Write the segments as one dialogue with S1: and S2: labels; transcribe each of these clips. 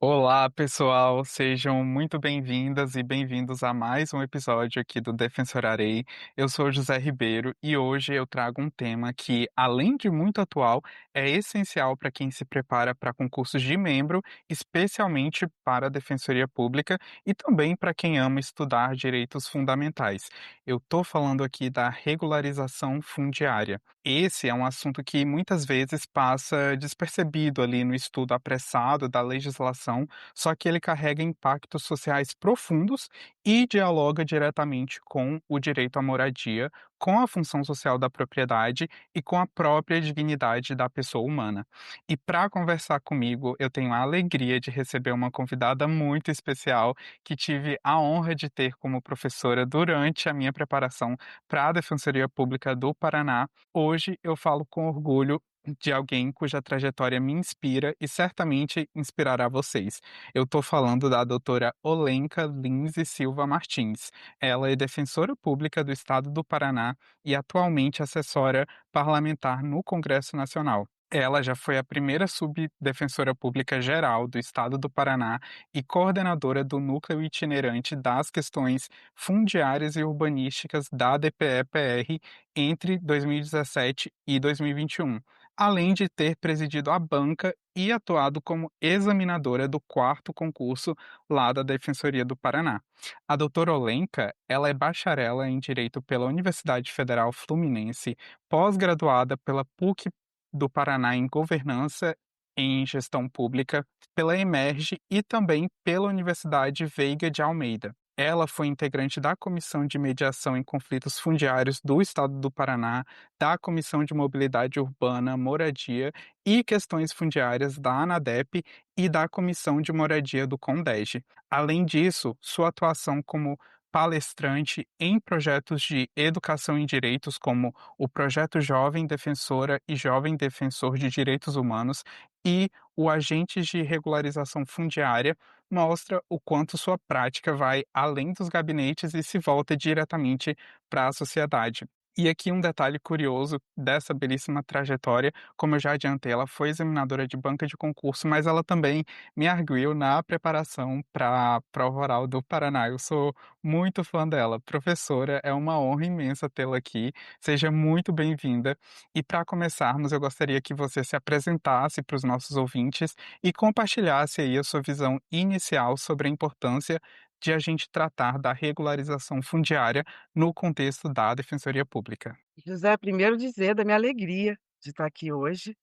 S1: Olá, pessoal, sejam muito bem-vindas e bem-vindos a mais um episódio aqui do Defensorarei. Eu sou José Ribeiro e hoje eu trago um tema que, além de muito atual, é essencial para quem se prepara para concursos de membro, especialmente para a Defensoria Pública e também para quem ama estudar direitos fundamentais. Eu estou falando aqui da regularização fundiária. Esse é um assunto que muitas vezes passa despercebido ali no estudo apressado da legislação, só que ele carrega impactos sociais profundos e dialoga diretamente com o direito à moradia, com a função social da propriedade e com a própria dignidade da pessoa humana. E para conversar comigo, eu tenho a alegria de receber uma convidada muito especial que tive a honra de ter como professora durante a minha preparação para a Defensoria Pública do Paraná. Hoje eu falo com orgulho de alguém cuja trajetória me inspira e certamente inspirará vocês. Eu estou falando da doutora Olenka Lins e Silva Martins. Ela é defensora pública do Estado do Paraná e atualmente assessora parlamentar no Congresso Nacional. Ela já foi a primeira subdefensora pública geral do Estado do Paraná e coordenadora do núcleo itinerante das questões fundiárias e urbanísticas da DPE-PR entre 2017 e 2021, além de ter presidido a banca e atuado como examinadora do quarto concurso lá da Defensoria do Paraná. A doutora Olenka, ela é bacharela em Direito pela Universidade Federal Fluminense, pós-graduada pela PUC do Paraná em Governança em Gestão Pública, pela Emerge e também pela Universidade Veiga de Almeida. Ela foi integrante da Comissão de Mediação em Conflitos Fundiários do Estado do Paraná, da Comissão de Mobilidade Urbana, Moradia e Questões Fundiárias da ANADEP e da Comissão de Moradia do CONDEG. Além disso, sua atuação como palestrante em projetos de educação em direitos, como o Projeto Jovem Defensora e Jovem Defensor de Direitos Humanos e o Agentes de Regularização Fundiária, mostra o quanto sua prática vai além dos gabinetes e se volta diretamente para a sociedade. E aqui um detalhe curioso dessa belíssima trajetória, como eu já adiantei, ela foi examinadora de banca de concurso, mas ela também me arguiu na preparação para a prova oral do Paraná. Eu sou muito fã dela. Professora, é uma honra imensa tê-la aqui. Seja muito bem-vinda. E para começarmos, eu gostaria que você se apresentasse para os nossos ouvintes e compartilhasse aí a sua visão inicial sobre a importância de a gente tratar da regularização fundiária no contexto da Defensoria Pública.
S2: José, primeiro dizer da minha alegria de estar aqui hoje.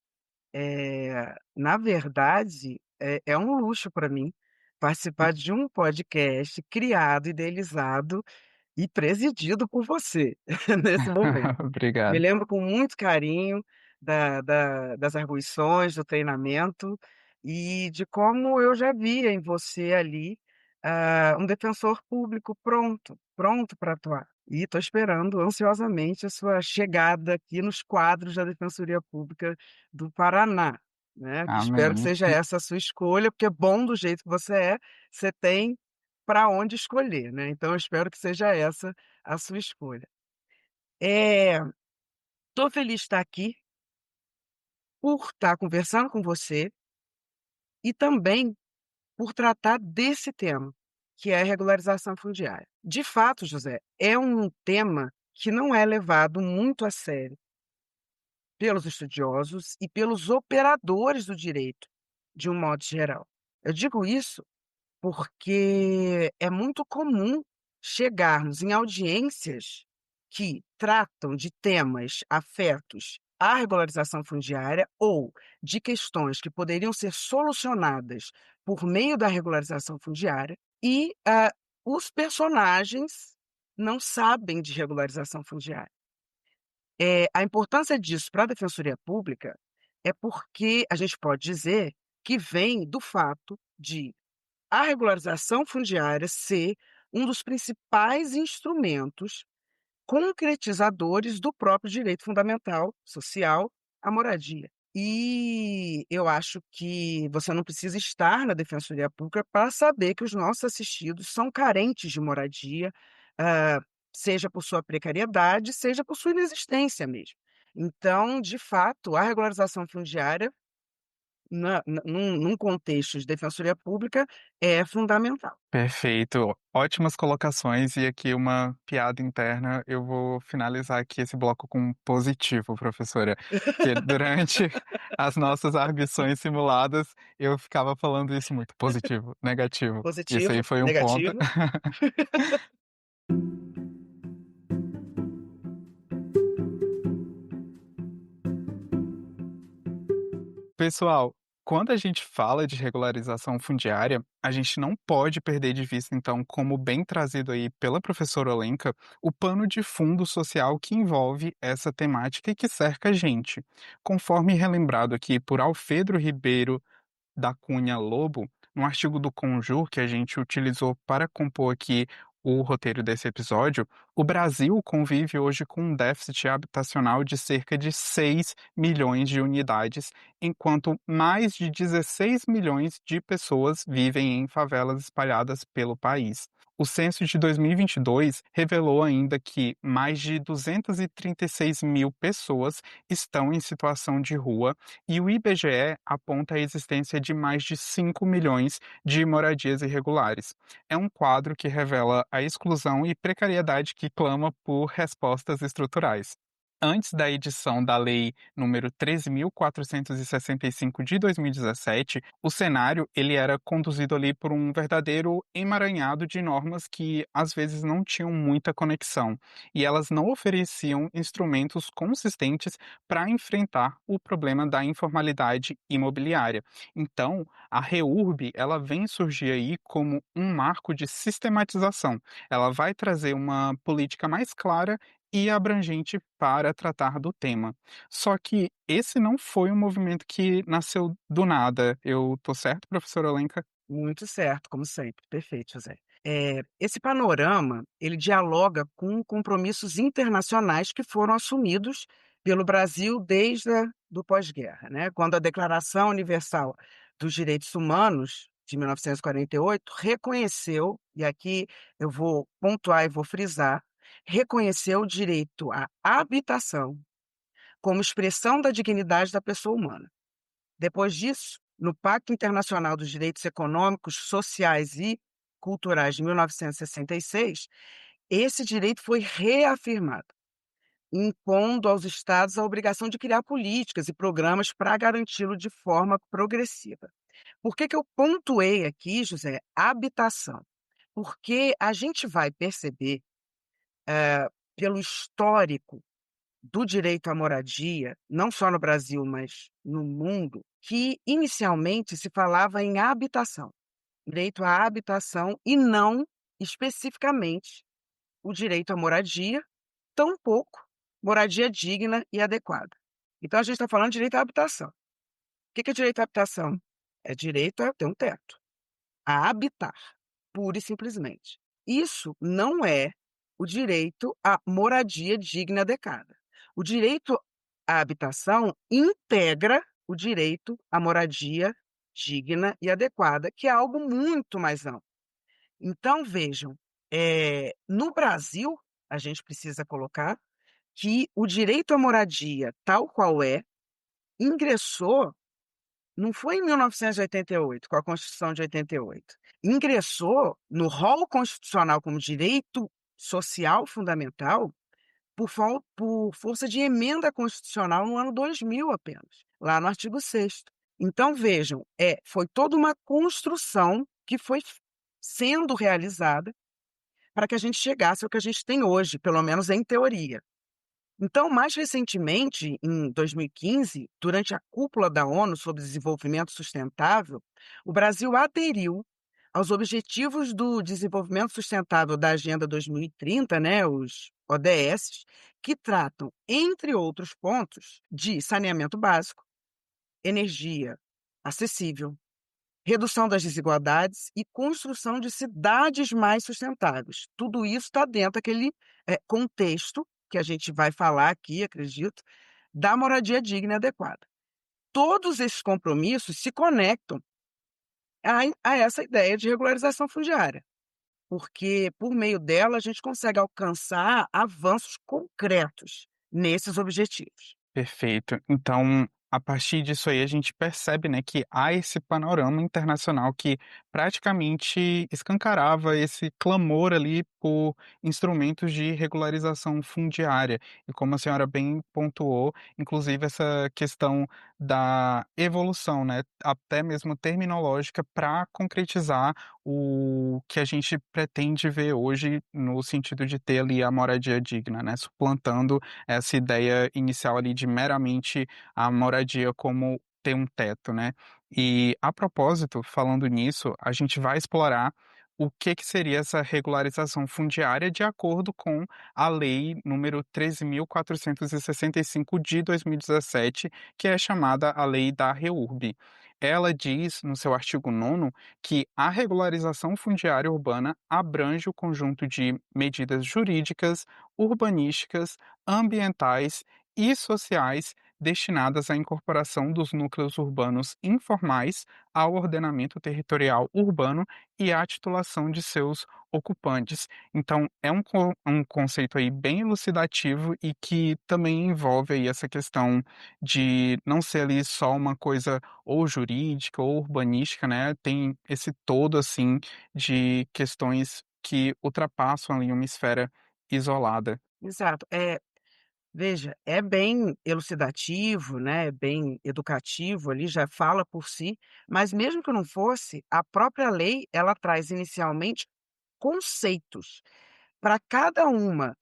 S2: Na verdade, é um luxo para mim participar de um podcast criado, idealizado e presidido por você, nesse momento. Me
S1: Obrigado.
S2: lembro com muito carinho das arguições, do treinamento e de como eu já via em você ali, um defensor público pronto para atuar. E estou esperando ansiosamente a sua chegada aqui nos quadros da Defensoria Pública do Paraná, né, que espero que
S1: Amém.
S2: seja essa a sua escolha, porque bom do jeito que você tem para onde escolher, né, então eu espero que seja essa a sua escolha. Eh Estou feliz de estar aqui, por estar conversando com você e também por tratar desse tema, que é a regularização fundiária. De fato, José, é um tema que não é levado muito a sério pelos estudiosos e pelos operadores do direito, de um modo geral. Eu digo isso porque é muito comum chegarmos em audiências que tratam de temas afetos à regularização fundiária ou de questões que poderiam ser solucionadas por meio da regularização fundiária e, os personagens não sabem de regularização fundiária. A importância disso para a defensoria pública é porque a gente pode dizer que vem do fato de a regularização fundiária ser um dos principais instrumentos concretizadores do próprio direito fundamental social à moradia. E eu acho que você não precisa estar na defensoria pública para saber que os nossos assistidos são carentes de moradia, hã, seja por sua precariedade, seja por sua inexistência mesmo. Então, de fato, a regularização fundiária num contexto de defensoria pública, é fundamental.
S1: Perfeito, ótimas colocações e aqui uma piada interna, eu vou finalizar aqui esse bloco com um positivo, professora, que durante as nossas arguições simuladas, eu ficava falando isso muito, positivo, negativo, isso aí
S2: Positivo,
S1: foi um ponto.
S2: negativo.
S1: Pessoal, quando a gente fala de regularização fundiária, a gente não pode perder de vista, então, como bem trazido aí pela professora Olenka, o pano de fundo social que envolve essa temática e que cerca a gente. Conforme relembrado aqui por Alfredo Ribeiro da Cunha Lobo, no artigo do Conjur que a gente utilizou para compor aqui o roteiro desse episódio, o Brasil convive hoje com um déficit habitacional de cerca de 6 milhões de unidades, enquanto mais de 16 milhões de pessoas vivem em favelas espalhadas pelo país. O censo de 2022 revelou ainda que mais de 236 mil pessoas estão em situação de rua e o IBGE aponta a existência de mais de 5 milhões de moradias irregulares. É um quadro que revela a exclusão e precariedade que clama por respostas estruturais. Antes da edição da Lei número 13.465 de 2017, o cenário ele era conduzido ali por um verdadeiro emaranhado de normas que às vezes não tinham muita conexão e elas não ofereciam instrumentos consistentes para enfrentar o problema da informalidade imobiliária. Então, a REURB, ela vem surgir aí como um marco de sistematização. Ela vai trazer uma política mais clara e abrangente para tratar do tema. Só que esse não foi um movimento que nasceu do nada. Eu tô certo, professora Olenka?
S2: Muito certo, como sempre. Perfeito, José. Esse panorama, ele dialoga com compromissos internacionais que foram assumidos pelo Brasil desde do pós-guerra, né? Quando a Declaração Universal dos Direitos Humanos, de 1948, reconheceu, e aqui eu vou pontuar e vou frisar, reconheceu o direito à habitação como expressão da dignidade da pessoa humana. Depois disso, no Pacto Internacional dos Direitos Econômicos, Sociais e Culturais de 1966, esse direito foi reafirmado, impondo aos Estados a obrigação de criar políticas e programas para garanti-lo de forma progressiva. Por que eu pontuei aqui, José, habitação? Porque a gente vai perceber, pelo histórico do direito à moradia, não só no Brasil, mas no mundo, que inicialmente se falava em habitação, direito à habitação e não especificamente o direito à moradia, tampouco moradia digna e adequada. Então a gente está falando de direito à habitação. O que é direito à habitação? É direito a ter um teto, a habitar, pura e simplesmente. Isso não é o direito à moradia digna e adequada. O direito à habitação integra o direito à moradia digna e adequada, que é algo muito mais amplo. Então, vejam, no Brasil, a gente precisa colocar que o direito à moradia, tal qual ingressou, não foi em 1988, com a Constituição de 88. Ingressou no rol constitucional como direito social fundamental por força de emenda constitucional no ano 2000 apenas, lá no artigo 6º. Então vejam, foi toda uma construção que foi sendo realizada para que a gente chegasse ao que a gente tem hoje, pelo menos em teoria. Então, mais recentemente, em 2015, durante a cúpula da ONU sobre desenvolvimento sustentável, o Brasil aderiu aos Objetivos do Desenvolvimento Sustentável da Agenda 2030, né, os ODS, que tratam, entre outros pontos, de saneamento básico, energia acessível, redução das desigualdades e construção de cidades mais sustentáveis. Tudo isso está dentro daquele contexto que a gente vai falar aqui, acredito, da moradia digna e adequada. Todos esses compromissos se conectam a essa ideia de regularização fundiária, porque por meio dela a gente consegue alcançar avanços concretos nesses objetivos.
S1: Perfeito. Então, a partir disso aí a gente percebe, né, que há esse panorama internacional que praticamente escancarava esse clamor ali por instrumentos de regularização fundiária. E como a senhora bem pontuou, inclusive essa questão da evolução, né, até mesmo terminológica, para concretizar o que a gente pretende ver hoje no sentido de ter ali a moradia digna, né, suplantando essa ideia inicial ali de meramente a moradia como ter um teto, né. E a propósito, falando nisso, a gente vai explorar o que seria essa regularização fundiária de acordo com a lei número 13.465 de 2017, que é chamada a Lei da REURB. Ela diz, no seu artigo 9º, que a regularização fundiária urbana abrange o conjunto de medidas jurídicas, urbanísticas, ambientais e sociais destinadas à incorporação dos núcleos urbanos informais ao ordenamento territorial urbano e à titulação de seus ocupantes. Então, é um conceito aí bem elucidativo e que também envolve aí essa questão de não ser ali só uma coisa ou jurídica ou urbanística, né? Tem esse todo assim de questões que ultrapassam ali uma esfera isolada.
S2: Exato. Veja, é bem elucidativo, né, é bem educativo ali, já fala por si, mas mesmo que não fosse, a própria lei, ela traz inicialmente conceitos. Para cada uma,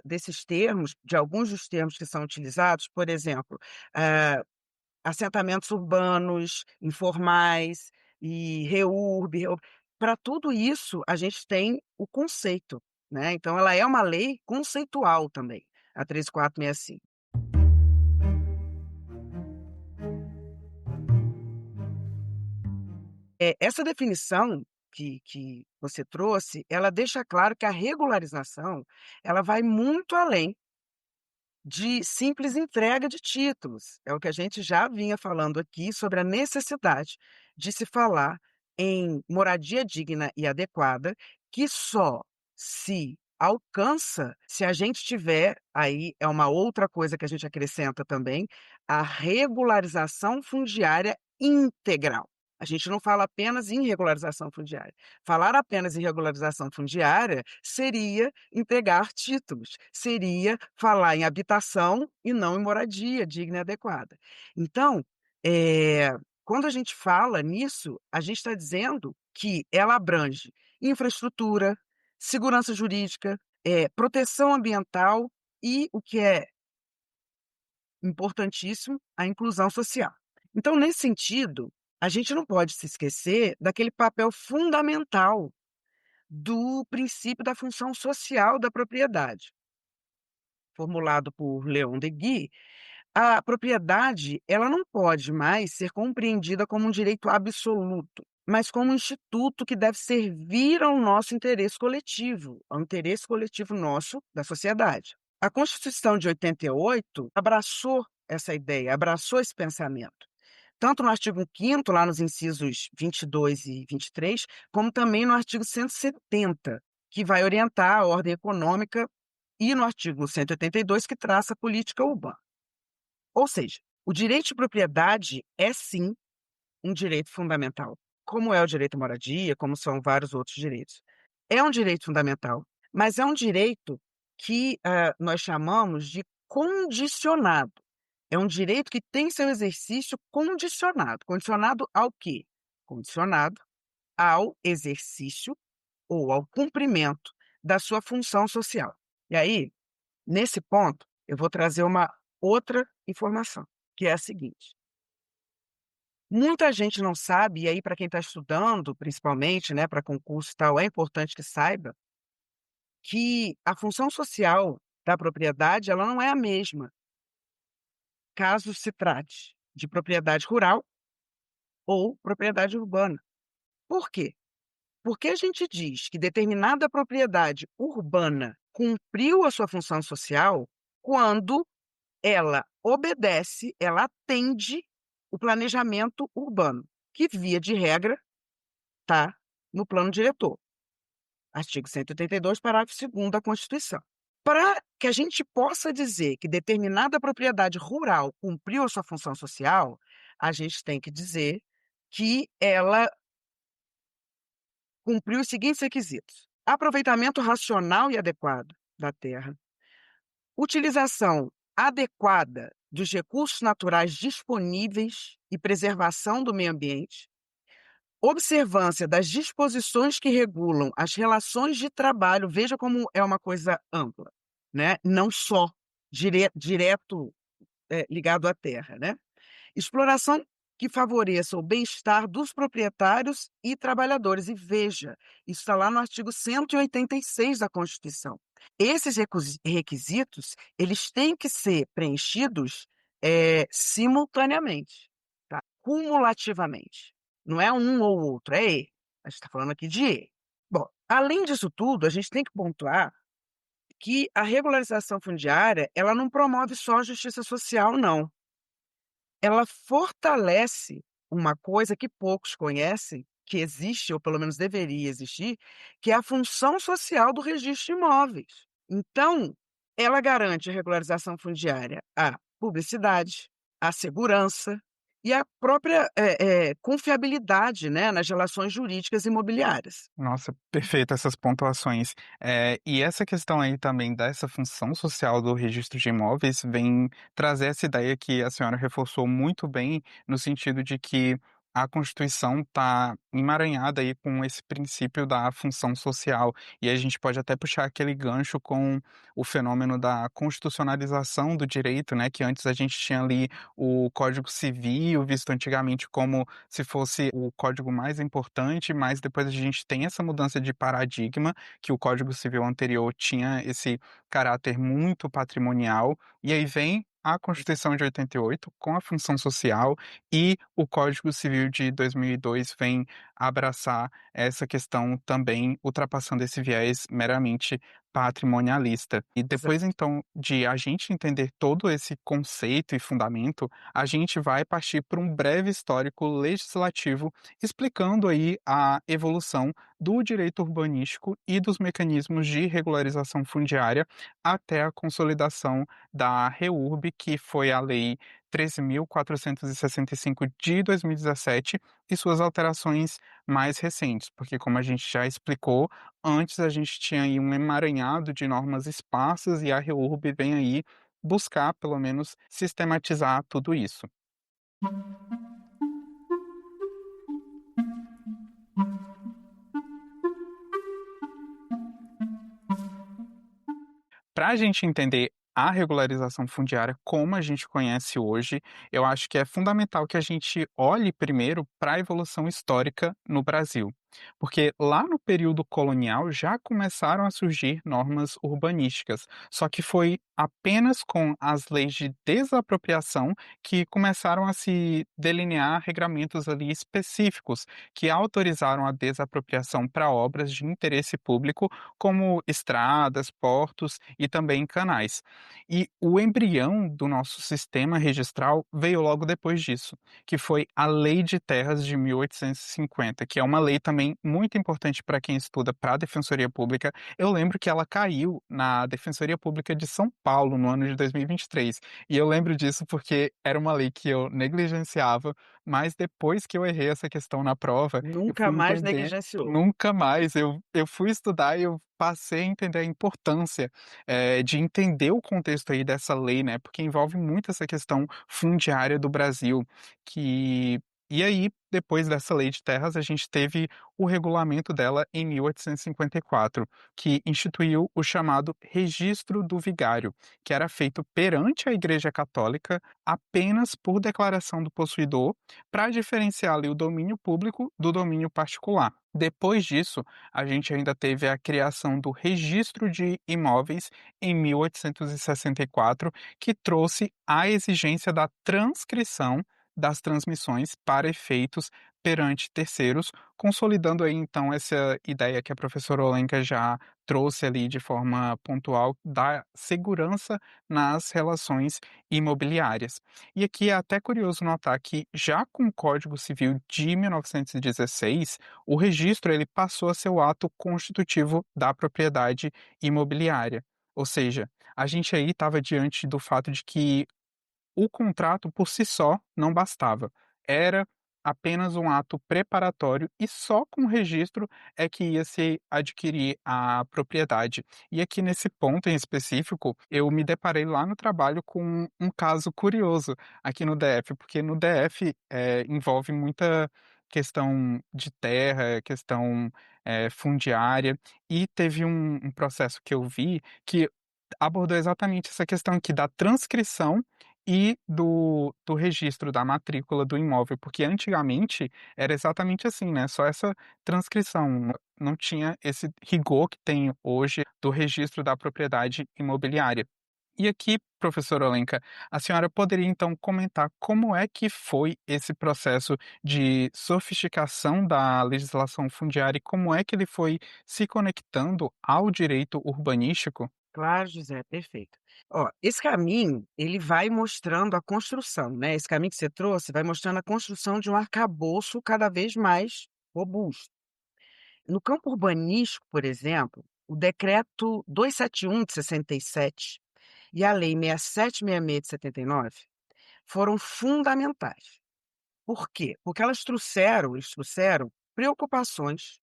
S2: desses termos, de alguns dos termos que são utilizados, por exemplo, ah, assentamentos urbanos, informais e REURB, para tudo isso a gente tem o conceito, né, então ela é uma lei conceitual também, a 13465. Essa definição que você trouxe, ela deixa claro que a regularização, ela vai muito além de simples entrega de títulos. É o que a gente já vinha falando aqui sobre a necessidade de se falar em moradia digna e adequada, que só se alcança se a gente tiver, aí é uma outra coisa que a gente acrescenta também, a regularização fundiária integral. A gente não fala apenas em regularização fundiária. Falar apenas em regularização fundiária seria entregar títulos, seria falar em habitação e não em moradia digna e adequada. Então, quando a gente fala nisso, a gente está dizendo que ela abrange infraestrutura, segurança jurídica, proteção ambiental e, o que é importantíssimo, a inclusão social. Então, nesse sentido, a gente não pode se esquecer daquele papel fundamental do princípio da função social da propriedade, formulado por Leon Deguy. A propriedade, ela não pode mais ser compreendida como um direito absoluto, mas como um instituto que deve servir ao nosso interesse coletivo, ao interesse coletivo nosso, da sociedade. A Constituição de 88 abraçou essa ideia, abraçou esse pensamento, tanto no artigo 5º, lá nos incisos 22 e 23, como também no artigo 170, que vai orientar a ordem econômica, e no artigo 182, que traça a política urbana. Ou seja, o direito de propriedade é sim um direito fundamental, como é o direito à moradia, como são vários outros direitos. É um direito fundamental, mas é um direito que, nós chamamos de condicionado. É um direito que tem seu exercício condicionado. Condicionado ao quê? Condicionado ao exercício ou ao cumprimento da sua função social. E aí, nesse ponto, eu vou trazer uma outra informação, que é a seguinte: muita gente não sabe, e aí para quem está estudando, principalmente, né, para concurso e tal, é importante que saiba, que a função social da propriedade, ela não é a mesma, caso se trate de propriedade rural ou propriedade urbana. Por quê? Porque a gente diz que determinada propriedade urbana cumpriu a sua função social quando ela obedece, ela atende o planejamento urbano, que via de regra está no plano diretor, artigo 182, parágrafo 2º da Constituição. Para que a gente possa dizer que determinada propriedade rural cumpriu a sua função social, a gente tem que dizer que ela cumpriu os seguintes requisitos: aproveitamento racional e adequado da terra, utilização adequada dos recursos naturais disponíveis e preservação do meio ambiente, observância das disposições que regulam as relações de trabalho, veja como é uma coisa ampla, né, não só direto, ligado à terra, né. Exploração que favoreça o bem-estar dos proprietários e trabalhadores. E veja, isso está lá no artigo 186 da Constituição. Esses requisitos, eles têm que ser preenchidos, simultaneamente, tá, cumulativamente. Não é um ou outro, é "e". A gente está falando aqui de "e". Bom, além disso tudo, a gente tem que pontuar que a regularização fundiária, ela não promove só a justiça social, não. Ela fortalece uma coisa que poucos conhecem, que existe ou pelo menos deveria existir, que é a função social do registro de imóveis. Então, ela garante a regularização fundiária, a publicidade, a segurança e a própria, confiabilidade, né, nas relações jurídicas imobiliárias.
S1: Nossa, perfeito essas pontuações. E essa questão aí também dessa função social do registro de imóveis vem trazer essa ideia que a senhora reforçou muito bem, no sentido de que a Constituição está emaranhada aí com esse princípio da função social. E a gente pode até puxar aquele gancho com o fenômeno da constitucionalização do direito, né? Que antes a gente tinha ali o Código Civil, visto antigamente como se fosse o código mais importante, mas depois a gente tem essa mudança de paradigma, que o Código Civil anterior tinha esse caráter muito patrimonial, e aí vem a Constituição de 88 com a função social e o Código Civil de 2002 vem abraçar essa questão também, ultrapassando esse viés meramente patrimonialista. E depois
S2: Exato.
S1: então de a gente entender todo esse conceito e fundamento, a gente vai partir para um breve histórico legislativo explicando aí a evolução do direito urbanístico e dos mecanismos de regularização fundiária até a consolidação da REURB, que foi a Lei 13.465 de 2017 e suas alterações mais recentes, porque como a gente já explicou, antes a gente tinha aí um emaranhado de normas esparsas e a REURB vem aí buscar, pelo menos, sistematizar tudo isso. Para a gente entender a regularização fundiária como a gente conhece hoje, eu acho que é fundamental que a gente olhe primeiro para a evolução histórica no Brasil. Porque lá no período colonial já começaram a surgir normas urbanísticas, só que foi apenas com as leis de desapropriação que começaram a se delinear regramentos ali específicos que autorizaram a desapropriação para obras de interesse público como estradas, portos e também canais. E o embrião do nosso sistema registral veio logo depois disso, que foi a Lei de Terras de 1850, que é uma lei também muito importante para quem estuda para a Defensoria Pública. Eu lembro que ela caiu na Defensoria Pública de São Paulo no ano de 2023. E eu lembro disso porque era uma lei que eu negligenciava, mas depois que eu errei essa questão na prova, eu
S2: Nunca
S1: fui
S2: mais
S1: entender.
S2: negligenciou.
S1: Nunca mais. Eu fui estudar e eu passei a entender a importância, de entender o contexto aí dessa lei, né, porque envolve muito essa questão fundiária do Brasil, que e aí, depois dessa lei de terras, a gente teve o regulamento dela em 1854, que instituiu o chamado Registro do Vigário, que era feito perante a Igreja Católica apenas por declaração do possuidor, para diferenciar ali o domínio público do domínio particular. Depois disso, a gente ainda teve a criação do Registro de Imóveis em 1864, que trouxe a exigência da transcrição das transmissões para efeitos perante terceiros, consolidando aí então essa ideia que a professora Olenka já trouxe ali de forma pontual da segurança nas relações imobiliárias. E aqui é até curioso notar que já com o Código Civil de 1916, o registro ele passou a ser o ato constitutivo da propriedade imobiliária. Ou seja, a gente aí estava diante do fato de que o contrato por si só não bastava. Era apenas um ato preparatório e só com o registro é que ia se adquirir a propriedade. E aqui nesse ponto em específico, eu me deparei lá no trabalho com um caso curioso aqui no DF, porque no DF envolve muita questão de terra, questão fundiária, e teve um processo que eu vi que abordou exatamente essa questão aqui da transcrição e do registro da matrícula do imóvel, porque antigamente era exatamente assim, né, só essa transcrição, não tinha esse rigor que tem hoje do registro da propriedade imobiliária. E aqui, professora Olenka, a senhora poderia então comentar como é que foi esse processo de sofisticação da legislação fundiária e como é que ele foi se conectando ao direito urbanístico?
S2: Claro, José, perfeito. Ó, esse caminho, ele vai mostrando a construção, né, esse caminho que você trouxe vai mostrando a construção de um arcabouço cada vez mais robusto. No campo urbanístico, por exemplo, o decreto 271 de 67 e a lei 6766 de 79 foram fundamentais. Por quê? Porque eles trouxeram preocupações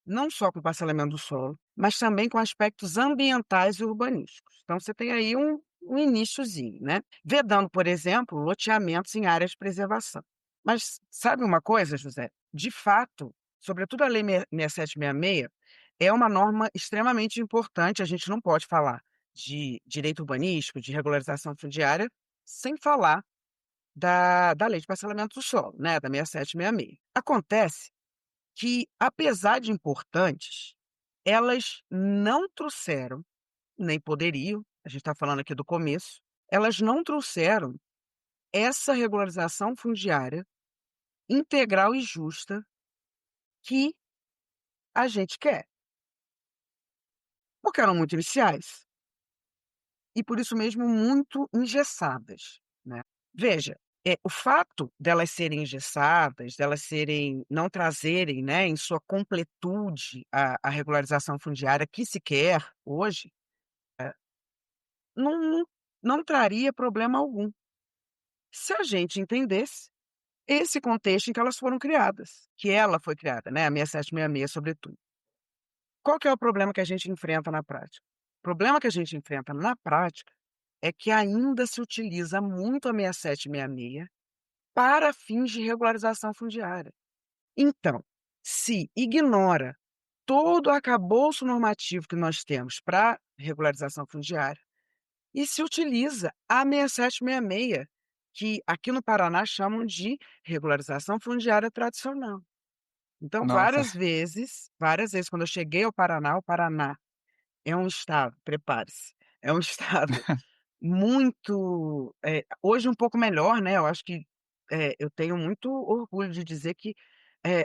S2: não só com o parcelamento do solo, mas também com aspectos ambientais e urbanísticos. Então você tem aí um iniciozinho, né, vedando, por exemplo, loteamentos em áreas de preservação. Mas sabe uma coisa, José? De fato, sobretudo a lei 6766 é uma norma extremamente importante, a gente não pode falar de direito urbanístico, de regularização fundiária, sem falar da lei de parcelamento do solo, né, da 6766. Acontece que, apesar de importantes, elas não trouxeram, nem poderiam, a gente está falando aqui do começo, elas não trouxeram essa regularização fundiária integral e justa que a gente quer, porque eram muito iniciais e, por isso mesmo, muito engessadas, né. Veja, o fato delas serem engessadas, delas serem não trazerem, né, em sua completude a regularização fundiária que se quer hoje, não não não traria problema algum, se a gente entendesse esse contexto em que elas foram criadas, que ela foi criada, né, a 6766 sobretudo. Qual que é o problema que a gente enfrenta na prática? O problema que a gente enfrenta na prática é que ainda se utiliza muito a 6766 para fins de regularização fundiária. Então, se ignora todo o arcabouço normativo que nós temos para regularização fundiária e se utiliza a 6766, que aqui no Paraná chamam de regularização fundiária tradicional. Então,
S1: Nossa,
S2: várias vezes, quando eu cheguei ao Paraná, o Paraná é um estado, prepare-se, é um estado muito, hoje um pouco melhor, né, eu acho que, eu tenho muito orgulho de dizer que,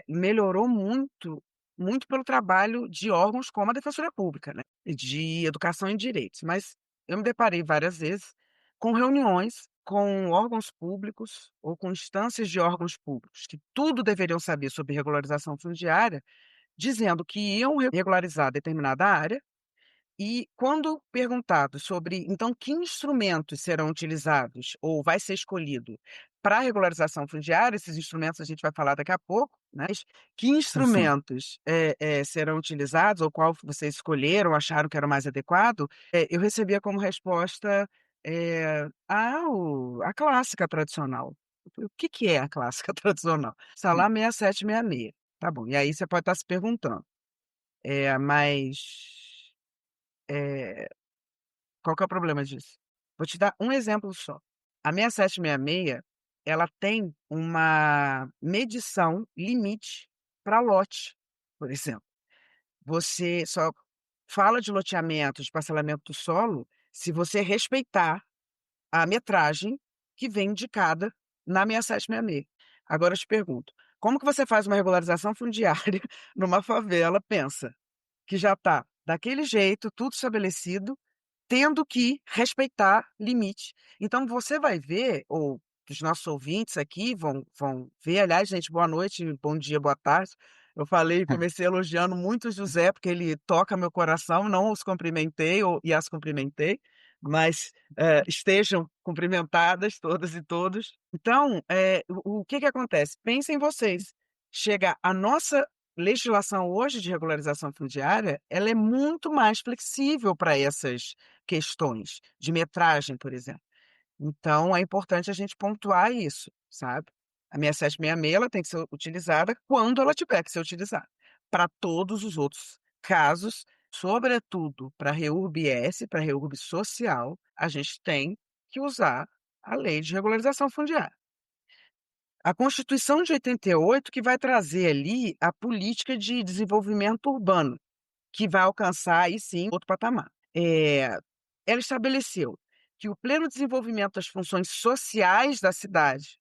S2: melhorou muito, muito pelo trabalho de órgãos como a Defensoria Pública, né, e de Educação e Direitos, mas eu me deparei várias vezes com reuniões com órgãos públicos ou com instâncias de órgãos públicos que tudo deveriam saber sobre regularização fundiária, dizendo que iam regularizar determinada área e quando perguntado sobre, então, que instrumentos serão utilizados ou vai ser escolhido para a regularização fundiária, esses instrumentos a gente vai falar daqui a pouco, né, mas que
S1: sim.
S2: instrumentos, serão utilizados ou qual vocês escolheram, acharam que era o mais adequado, eu recebia como resposta, a clássica tradicional. Eu falei: "O que que é a clássica tradicional?". Está lá 6766. Tá bom, e aí você pode estar se perguntando, mas eh, qual que é o problema disso? Vou te dar um exemplo só. A 6766, ela tem uma medição limite para lote, por exemplo. Você só fala de loteamento, de parcelamento do solo, se você respeitar a metragem que vem indicada na 6766. Agora eu te pergunto, como que você faz uma regularização fundiária numa favela, pensa, que já está daquele jeito, tudo estabelecido, tendo que respeitar limite. Então você vai ver, ou os nossos ouvintes aqui vão ver, aliás, gente, boa noite, bom dia, boa tarde. Eu falei comecei elogiando muito o José, porque ele toca meu coração, não os cumprimentei ou e as cumprimentei, mas, estejam cumprimentadas todas e todos. Então, o que que acontece? Pensem vocês, chega a nossa legislação hoje de regularização fundiária, ela é muito mais flexível para essas questões, de metragem, por exemplo. Então é importante a gente pontuar isso, sabe. A 6766 ela tem que ser utilizada quando ela tiver que ser utilizada. Para todos os outros casos, sobretudo para REURB S, para REURB social, a gente tem que usar a Lei de Regularização Fundiária. A Constituição de 88 que vai trazer ali a política de desenvolvimento urbano, que vai alcançar aí sim outro patamar. Ela estabeleceu que o pleno desenvolvimento das funções sociais da cidade,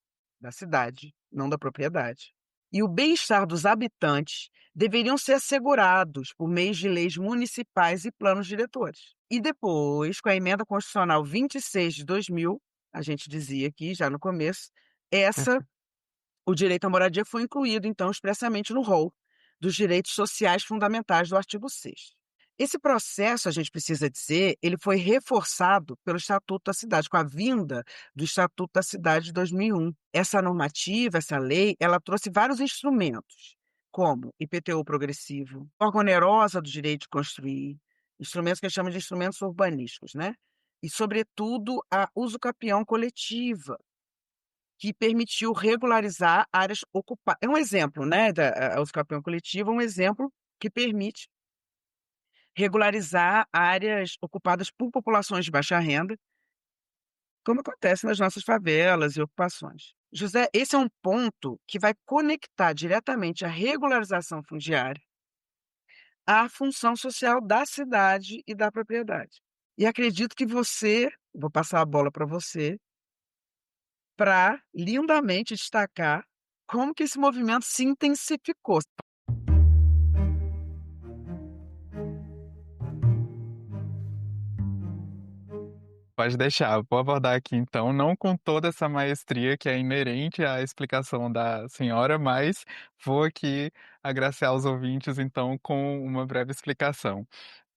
S2: não da propriedade, e o bem-estar dos habitantes deveriam ser assegurados por meio de leis municipais e planos diretores. E depois, com a emenda constitucional 26 de 2000, a gente dizia aqui já no começo, essa o direito à moradia foi incluído, então, expressamente no rol dos direitos sociais fundamentais do artigo 6º. Esse processo, a gente precisa dizer, ele foi reforçado pelo Estatuto da Cidade, com a vinda do Estatuto da Cidade de 2001. Essa normativa, essa lei, ela trouxe vários instrumentos, como IPTU progressivo, forma onerosa do direito de construir, instrumentos que a gente chama de instrumentos urbanísticos, né? E, sobretudo, a usucapião coletiva, que permitiu regularizar áreas ocupadas. É um exemplo, né, da a usucapião coletiva, um exemplo que permite regularizar áreas ocupadas por populações de baixa renda, como acontece nas nossas favelas e ocupações. José, esse é um ponto que vai conectar diretamente a regularização fundiária à função social da cidade e da propriedade. E acredito que você vou passar a bola para você, para lindamente destacar como que esse movimento se intensificou.
S1: Pode deixar, vou abordar aqui então, não com toda essa maestria que é inerente à explicação da senhora, mas vou aqui agraciar os ouvintes então com uma breve explicação.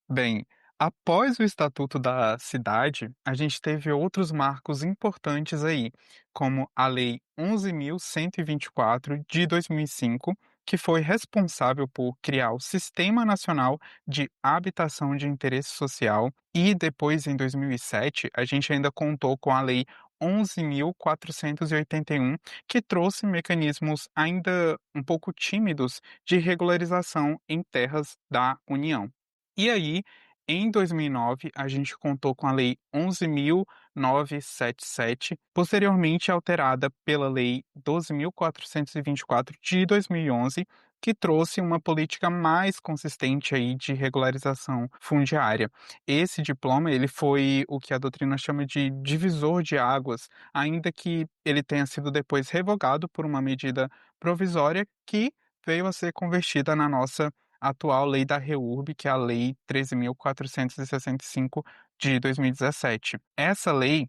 S1: Bem, após o Estatuto da Cidade, a gente teve outros marcos importantes aí, como a Lei 11.124 de 2005, que foi responsável por criar o Sistema Nacional de Habitação de Interesse Social, e depois, em 2007, a gente ainda contou com a Lei 11.481, que trouxe mecanismos ainda um pouco tímidos de regularização em terras da União. E aí, em 2009, a gente contou com a Lei 11.977, posteriormente alterada pela Lei 12.424 de 2011, que trouxe uma política mais consistente aí de regularização fundiária. Esse diploma, ele foi o que a doutrina chama de divisor de águas, ainda que ele tenha sido depois revogado por uma medida provisória que veio a ser convertida na nossa atual lei da REURB, que é a Lei 13.465 de 2017. Essa lei,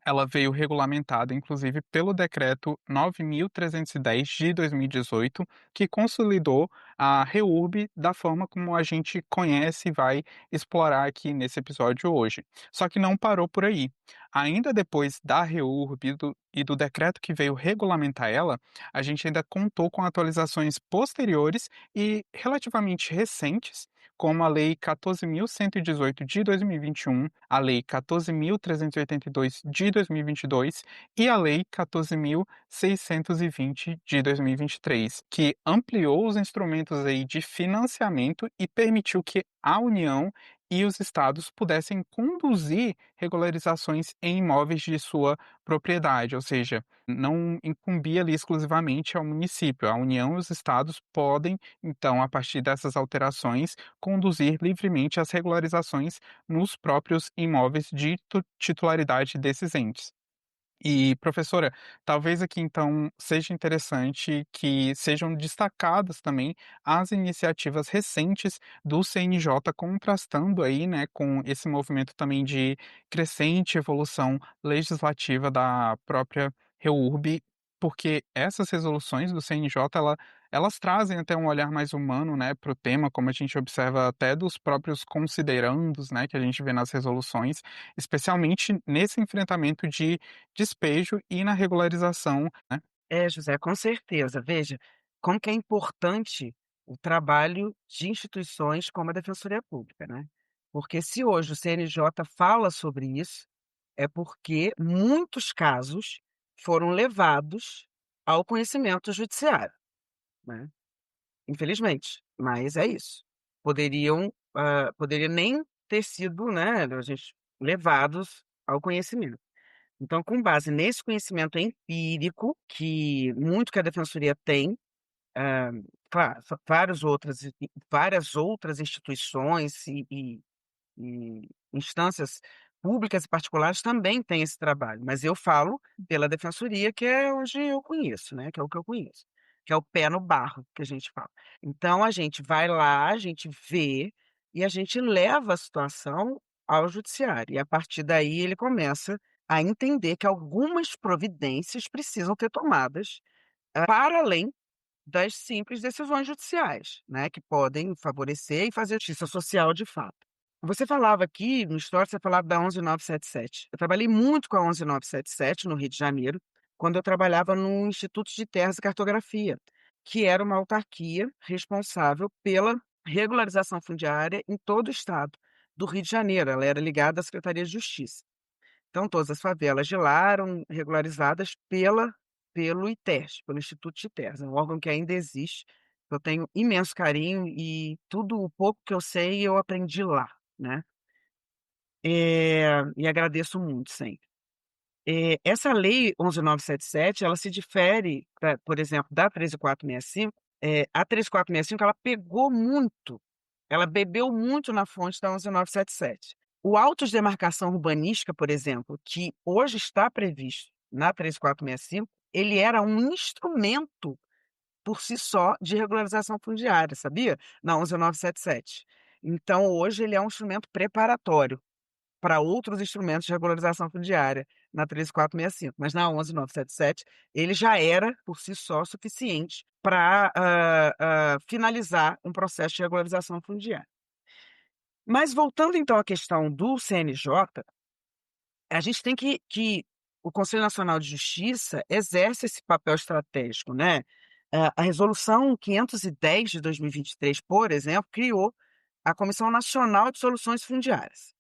S1: ela veio regulamentada, inclusive, pelo Decreto 9.310 de 2018, que consolidou a REURB da forma como a gente conhece e vai explorar aqui nesse episódio hoje. Só que não parou por aí. Ainda depois da REURB e do decreto que veio regulamentar ela, a gente ainda contou com atualizações posteriores e relativamente recentes, como a Lei 14.118 de 2021, a Lei 14.382 de 2022 e a Lei 14.620 de 2023, que ampliou os instrumentos aí de financiamento e permitiu que a União e os estados pudessem conduzir regularizações em imóveis de sua propriedade, ou seja, não incumbia ali exclusivamente ao município. A União e os estados podem, então, a partir dessas alterações, conduzir livremente as regularizações nos próprios imóveis de titularidade desses entes. E, professora, talvez aqui então seja interessante que sejam destacadas também as iniciativas recentes do CNJ, contrastando aí, né, com esse movimento também de crescente evolução legislativa da própria REURB, porque essas resoluções do CNJ, elas trazem até um olhar mais humano, né, para o tema, como a gente observa até dos próprios considerandos, né, que a gente vê nas resoluções, especialmente nesse enfrentamento de despejo e na regularização, né.
S2: É, José, com certeza. Veja, como que é importante o trabalho de instituições como a Defensoria Pública, né. Porque se hoje o CNJ fala sobre isso, é porque muitos casos foram levados ao conhecimento judiciário, né. Infelizmente, mas é isso. Poderia nem ter sido, né, a gente levados ao conhecimento. Então, com base nesse conhecimento empírico, que muito que a defensoria tem, hã, claro, várias outras instituições e instâncias públicas e particulares também têm esse trabalho, mas eu falo pela defensoria, que é onde eu conheço, né, que é o que eu conheço, que é o pé no barro, que a gente fala. Então a gente vai lá, a gente vê e a gente leva a situação ao judiciário, e a partir daí ele começa a entender que algumas providências precisam ter tomadas, para além das simples decisões judiciais, né, que podem favorecer e fazer justiça social de fato. Você falava aqui no histórico, você falava da 11977. Eu trabalhei muito com a 11977 no Rio de Janeiro, quando eu trabalhava no Instituto de Terras e Cartografia, que era uma autarquia responsável pela regularização fundiária em todo o estado do Rio de Janeiro. Ela era ligada à Secretaria de Justiça. Então todas as favelas de lá eram regularizadas pelo ITERS, pelo Instituto de Terras, é um órgão que ainda existe, eu tenho imenso carinho e tudo o pouco que eu sei eu aprendi lá, né. E agradeço muito sempre. Essa lei 11.977 ela se difere, por exemplo, da 13.465, a 13.465 ela pegou muito, ela bebeu muito na fonte da 11.977. O autos de demarcação urbanística, por exemplo, que hoje está previsto na 13.465, ele era um instrumento por si só de regularização fundiária, sabia? Na 11.977. Então hoje ele é um instrumento preparatório para outros instrumentos de regularização fundiária na 13.465, mas na 11.977 ele já era por si só suficiente para finalizar um processo de regularização fundiária. Mas voltando então à questão do CNJ, a gente tem que o Conselho Nacional de Justiça exerce esse papel estratégico, né. A resolução 510 de 2023, por exemplo, criou a Comissão Nacional de Soluções Fundiárias,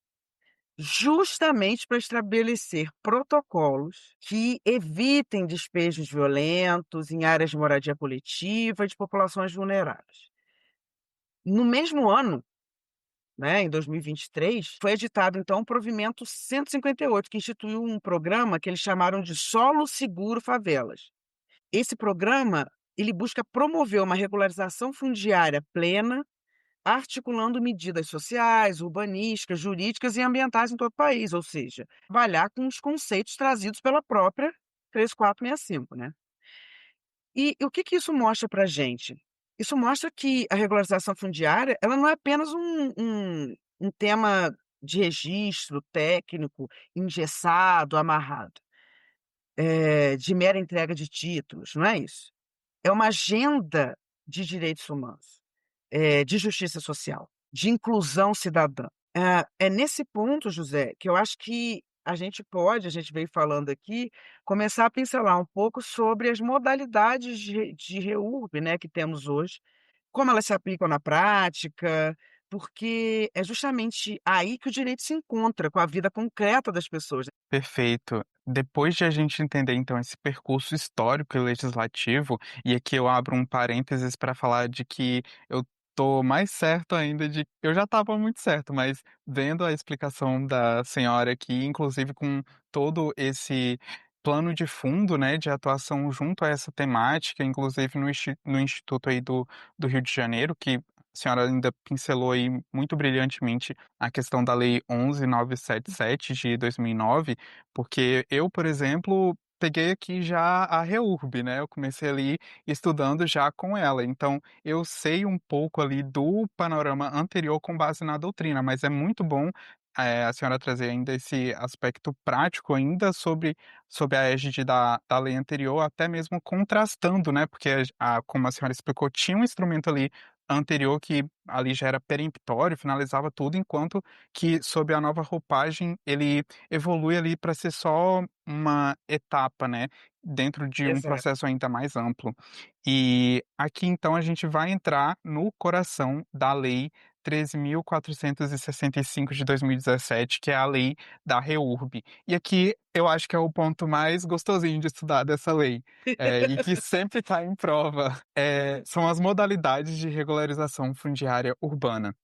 S2: justamente para estabelecer protocolos que evitem despejos violentos em áreas de moradia coletiva e de populações vulneráveis. No mesmo ano, né, em 2023, foi editado então o provimento 158, que instituiu um programa que eles chamaram de Solo Seguro Favelas. Esse programa, ele busca promover uma regularização fundiária plena, articulando medidas sociais, urbanísticas, jurídicas e ambientais em todo o país, ou seja, trabalhar com os conceitos trazidos pela própria 3465, né. E o que que isso mostra pra gente? Isso mostra que a regularização fundiária, ela não é apenas um tema de registro técnico, engessado, amarrado, de mera entrega de títulos, não é isso. É uma agenda de direitos humanos, de justiça social, de inclusão cidadã. É nesse ponto, José, que eu acho que a gente veio falando aqui, começar a pincelar um pouco sobre as modalidades de REURB, né, que temos hoje, como elas se aplicam na prática, porque é justamente aí que o direito se encontra com a vida concreta das pessoas.
S1: Perfeito. Depois de a gente entender, então, esse percurso histórico e legislativo, e aqui eu abro um parênteses para falar de que eu tô mais certo ainda de eu já estava muito certo, mas vendo a explicação da senhora aqui, inclusive com todo esse plano de fundo, né, de atuação junto a essa temática, inclusive no instituto aí do Rio de Janeiro, que a senhora ainda pincelou aí muito brilhantemente a questão da Lei 11.977 de 2009, porque eu, por exemplo, peguei aqui já a REURB, né, eu comecei ali estudando já com ela, então eu sei um pouco ali do panorama anterior com base na doutrina, mas é muito bom a senhora trazer ainda esse aspecto prático ainda sobre a égide da lei anterior, até mesmo contrastando, né, porque como a senhora explicou, tinha um instrumento ali anterior que ali já era peremptório, finalizava tudo, enquanto que sob a nova roupagem ele evolui ali para ser só uma etapa, né, dentro de um
S2: Exato.
S1: processo ainda mais amplo. E aqui então a gente vai entrar no coração da lei 13.465 de 2017, que é a lei da REURB. E aqui eu acho que é o ponto mais gostosinho de estudar dessa lei, e que sempre está em prova, são as modalidades de regularização fundiária urbana.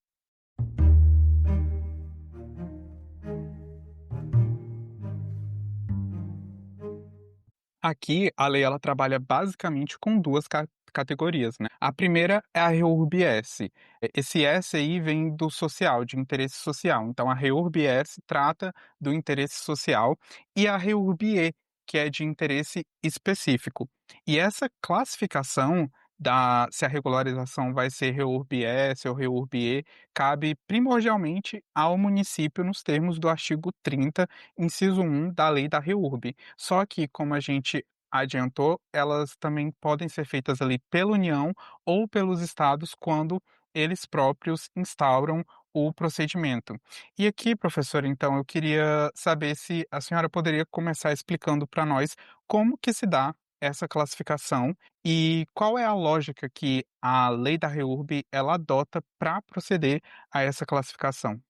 S1: Aqui, a lei ela trabalha basicamente com 2 categorias, né. A primeira é a REURB-S. Esse S aí vem do social, de interesse social. Então a REURB-S trata do interesse social e a REURB-E, que é de interesse específico. E essa classificação da se a regularização vai ser REURB-S ou REURB-E, cabe primordialmente ao município nos termos do artigo 30, inciso 1 da lei da REURB. Só que, como a gente adiantou, elas também podem ser feitas ali pela União ou pelos estados quando eles próprios instauram o procedimento. E aqui, professora, então, eu queria saber se a senhora poderia começar explicando para nós como que se dá essa classificação e qual é a lógica que a lei da REURB ela adota para proceder a essa classificação.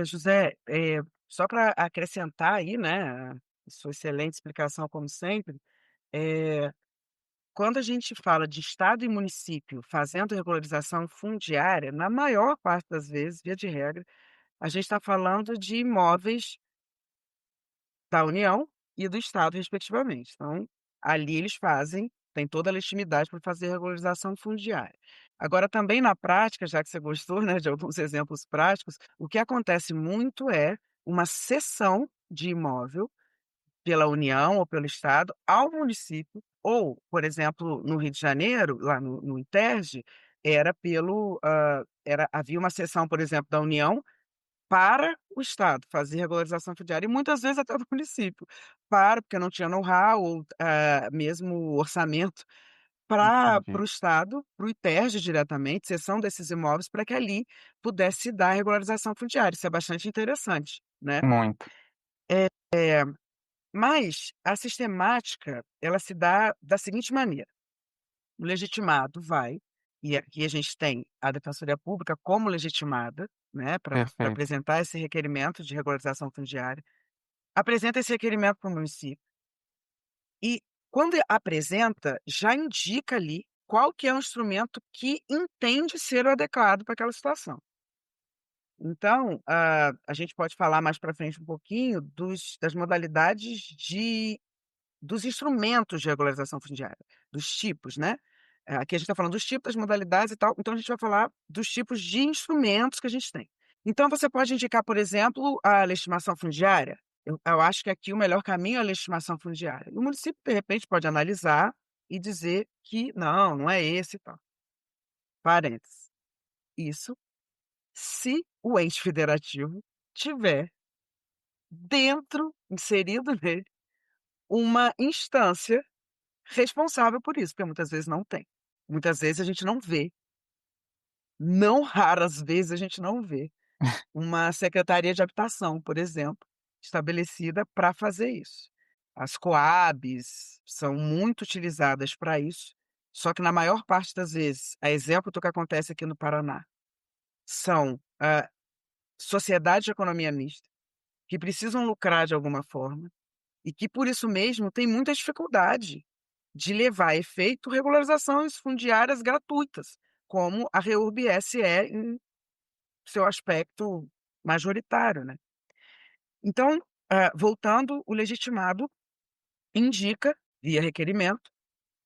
S2: José, só para acrescentar aí, né, sua excelente explicação como sempre, eh, quando a gente fala de estado e município fazendo regularização fundiária, na maior parte das vezes, via de regra, a gente está falando de imóveis da União e do estado respectivamente. Então, ali eles têm toda a legitimidade para fazer regularização fundiária. Agora também na prática, já que você gostou, né, de alguns exemplos práticos, o que acontece muito é uma cessão de imóvel pela União ou pelo estado ao município ou, por exemplo, no Rio de Janeiro, lá no INTERJ, era havia uma cessão, por exemplo, da União para o estado fazer regularização fundiária e muitas vezes até do município, porque não tinha know-how ou, mesmo orçamento para
S1: Entendi.
S2: o estado, para o ITERJ diretamente, cessão desses imóveis para que ali pudesse dar regularização fundiária, isso é bastante interessante, né.
S1: Muito.
S2: Eh, mas a sistemática, ela se dá da seguinte maneira: o legitimado vai, e aqui a gente tem a Defensoria Pública como legitimada, né, para
S1: Perfeito.
S2: apresentar esse requerimento de regularização fundiária, apresenta esse requerimento para o município e, quando apresenta, já indica ali qual que é o instrumento que entende ser o adequado para aquela situação. Então, a gente pode falar mais para frente um pouquinho das modalidades dos instrumentos de regularização fundiária, dos tipos, né. Aqui a gente está falando dos tipos, das modalidades e tal, então a gente vai falar dos tipos de instrumentos que a gente tem. Então você pode indicar, por exemplo, a legitimação fundiária. Eu acho que aqui o melhor caminho é a legitimação fundiária. O município, de repente, pode analisar e dizer que não, não é esse e tal. Parênteses. Isso se o ente federativo tiver inserido nele, uma instância responsável por isso, porque muitas vezes não tem. Muitas vezes a gente não vê, não raras vezes a gente não vê uma secretaria de habitação, por exemplo, estabelecida para fazer isso. As Coabs são muito utilizadas para isso, só que na maior parte das vezes, a exemplo do que acontece aqui no Paraná, são, sociedades de economia mista, que precisam lucrar de alguma forma e que por isso mesmo têm muita dificuldade de levar a efeito regularizações fundiárias gratuitas, como a REURB-S é em seu aspecto majoritário, né. Então, voltando, o legitimado indica, via requerimento,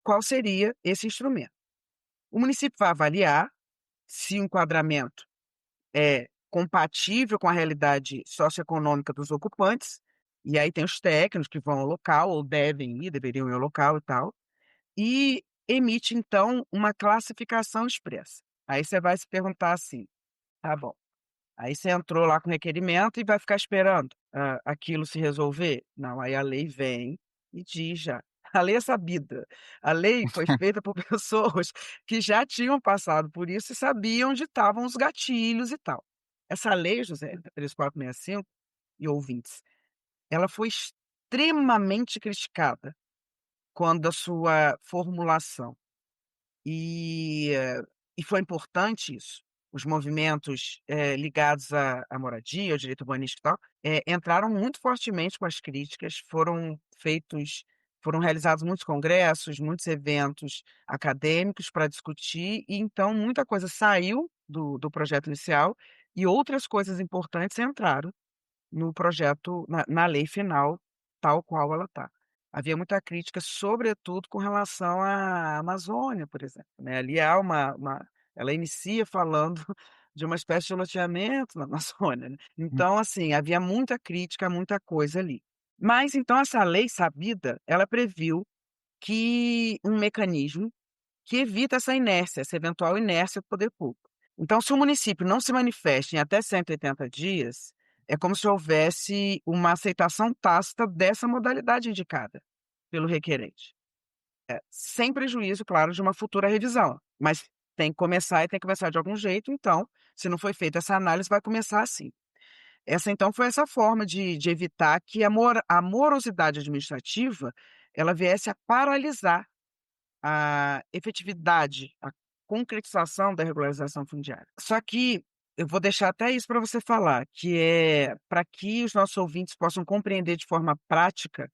S2: qual seria esse instrumento. O município vai avaliar se o enquadramento é compatível com a realidade socioeconômica dos ocupantes, e aí tem os técnicos que vão ao local ou deveriam ir ao local e tal. E emite então uma classificação expressa. Aí você vai se perguntar assim: "Tá bom, Aí você entrou lá com requerimento e vai ficar esperando, aquilo se resolver? Não, aí a lei vem e diz já. A lei é sabida. A lei foi feita por pessoas que já tinham passado por isso e sabiam onde estavam os gatilhos e tal. Essa lei, José, 3465 e ouvintes, ela foi extremamente criticada quando a sua formulação. E, e foi importante isso. Os movimentos, ligados à moradia, ao direito urbanístico e tal, entraram muito fortemente com as críticas, foram realizados muitos congressos, muitos eventos acadêmicos para discutir, e então muita coisa saiu do projeto inicial e outras coisas importantes entraram no projeto, na lei final, tal qual ela está. Havia muita crítica, sobretudo com relação à Amazônia, por exemplo, né, ali há uma ela inicia falando de uma espécie de loteamento na Amazônia, né. Então, assim, havia muita crítica, muita coisa ali. Mas então essa lei sabida, ela previu que um mecanismo que evita essa inércia, essa eventual inércia do poder público. Então, se o município não se manifesta em até 180 dias, é como se houvesse uma aceitação tácita dessa modalidade indicada pelo requerente. Sem prejuízo, claro, de uma futura revisão, mas tem que começar e tem que começar de algum jeito, então, se não foi feita essa análise, vai começar assim. Essa então foi essa forma de evitar que a morosidade administrativa, ela viesse a paralisar a efetividade, a concretização da regularização fundiária. Só que eu vou deixar até isso para você falar, que é para que os nossos ouvintes possam compreender de forma prática,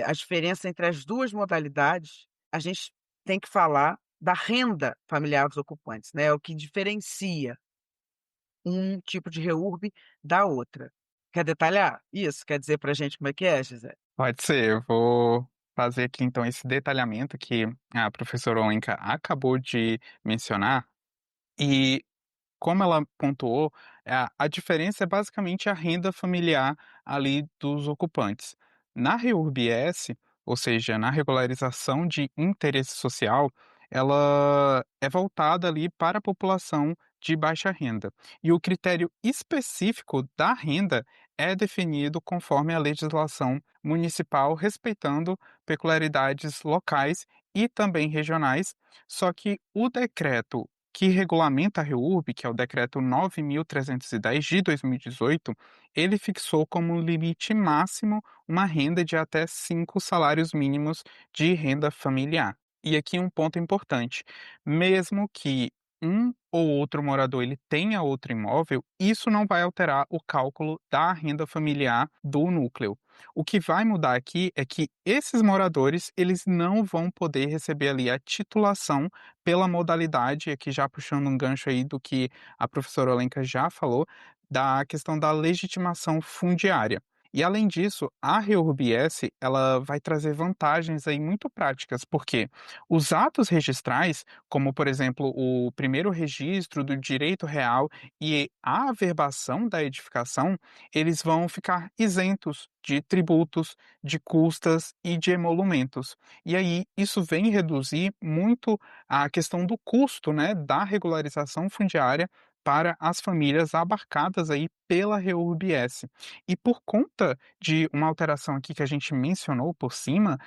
S2: a diferença entre as 2 modalidades, a gente tem que falar da renda familiar dos ocupantes, né, o que diferencia um tipo de REURB da outra. Quer detalhar isso? Quer dizer para a gente como é que é, José?
S1: Pode ser, eu vou fazer aqui então esse detalhamento que a professora Olenka acabou de mencionar, e como ela pontuou, a diferença é basicamente a renda familiar ali dos ocupantes. Na REURB-S, ou seja, na regularização de interesse social, ela é voltada ali para a população de baixa renda. E o critério específico da renda é definido conforme a legislação municipal, respeitando peculiaridades locais e também regionais, só que o decreto que regulamenta a REURB, que é o decreto 9.310 de 2018, ele fixou como limite máximo uma renda de até 5 salários mínimos de renda familiar. E aqui um ponto importante: mesmo que um ou outro morador ele tenha outro imóvel, isso não vai alterar o cálculo da renda familiar do núcleo. O que vai mudar aqui é que esses moradores, eles não vão poder receber ali a titulação pela modalidade, aqui já puxando um gancho aí do que a professora Olenka já falou, da questão da legitimação fundiária. E além disso, a REURB-S, ela vai trazer vantagens aí muito práticas, porque os atos registrais, como por exemplo o primeiro registro do direito real e a averbação da edificação, eles vão ficar isentos de tributos, de custas e de emolumentos. E aí isso vem reduzir muito a questão do custo, né, da regularização fundiária para as famílias abarcadas aí pela REURB-S. E por conta de uma alteração aqui que a gente mencionou por cima,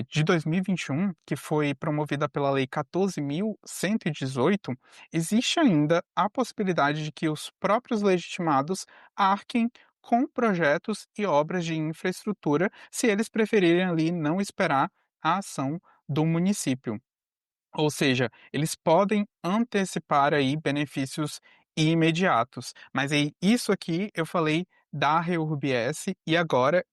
S1: de 2021, que foi promovida pela Lei 14.118, existe ainda a possibilidade de que os próprios legitimados arquem com projetos e obras de infraestrutura, se eles preferirem ali não esperar a ação do município. Ou seja, eles podem antecipar aí benefícios imediatos. Mas aí isso aqui eu falei da REURB-S e agora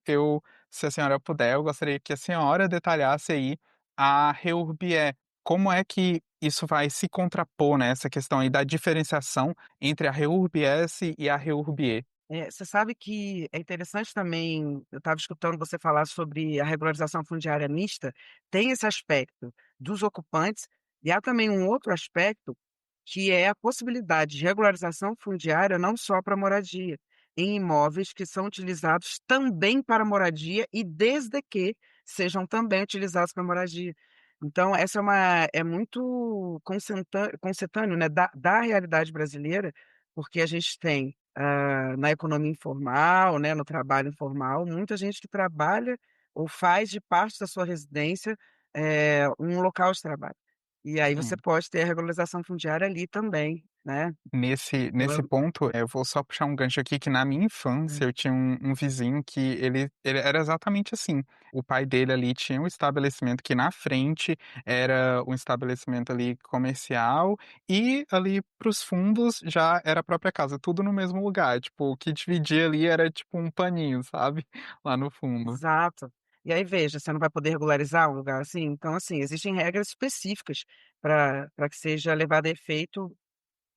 S1: se a senhora puder, eu gostaria que a senhora detalhasse aí a REURB-E. Como é que isso vai se contrapor, né, essa questão aí da diferenciação entre a REURB-S e a REURB-E?
S2: Você sabe que é interessante também, eu estava escutando você falar sobre a regularização fundiária mista, tem esse aspecto dos ocupantes, e há também um outro aspecto, que é a possibilidade de regularização fundiária não só para moradia, em imóveis que são utilizados também para moradia e desde que sejam também utilizados para moradia. Então essa é muito concetâneo, né, da realidade brasileira, porque a gente tem, na economia informal, né, no trabalho informal, muita gente que trabalha ou faz de parte da sua residência, um local de trabalho. E aí você
S1: Sim.
S2: pode ter a regularização fundiária ali também, né.
S1: Nesse
S2: Então
S1: nesse
S2: eu
S1: ponto, eu vou só puxar um gancho aqui, que na minha infância
S2: hum,
S1: eu tinha um vizinho que ele era exatamente assim. O pai dele ali tinha um estabelecimento que na frente era um estabelecimento ali comercial, e ali para os fundos já era a própria casa, tudo no mesmo lugar, tipo, o que dividia ali era tipo um paninho, sabe, lá no fundo.
S2: exato. E aí veja, você não vai poder regularizar um lugar assim? Então, assim, existem regras específicas para que seja levado a efeito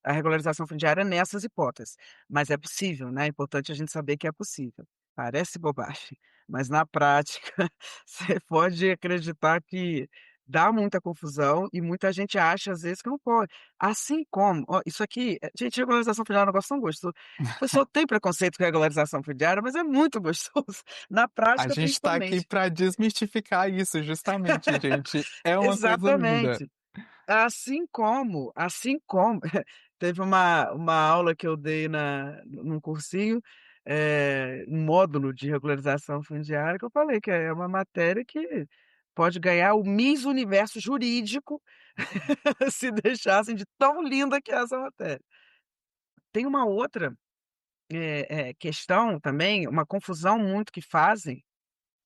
S2: a regularização fundiária nessas hipóteses, mas é possível, né, é importante a gente saber que é possível. Parece bobagem, mas na prática você pode acreditar que dá muita confusão e muita gente acha às vezes que não pode. Assim como ó, isso aqui gente, regularização fundiária é um negócio tão gostoso. O pessoal tem preconceito com regularização fundiária, mas é muito gostoso, na
S1: A
S2: prática
S1: gente tá aqui
S2: principalmente.
S1: pra desmistificar isso justamente, gente, é uma coisa linda.
S2: Exatamente. Assim como teve uma aula que eu dei num cursinho, um módulo de regularização fundiária que eu falei que é uma matéria que pode ganhar o Miss Universo jurídico se deixassem de tão linda que é essa matéria. Tem uma outra, questão também, uma confusão muito que fazem,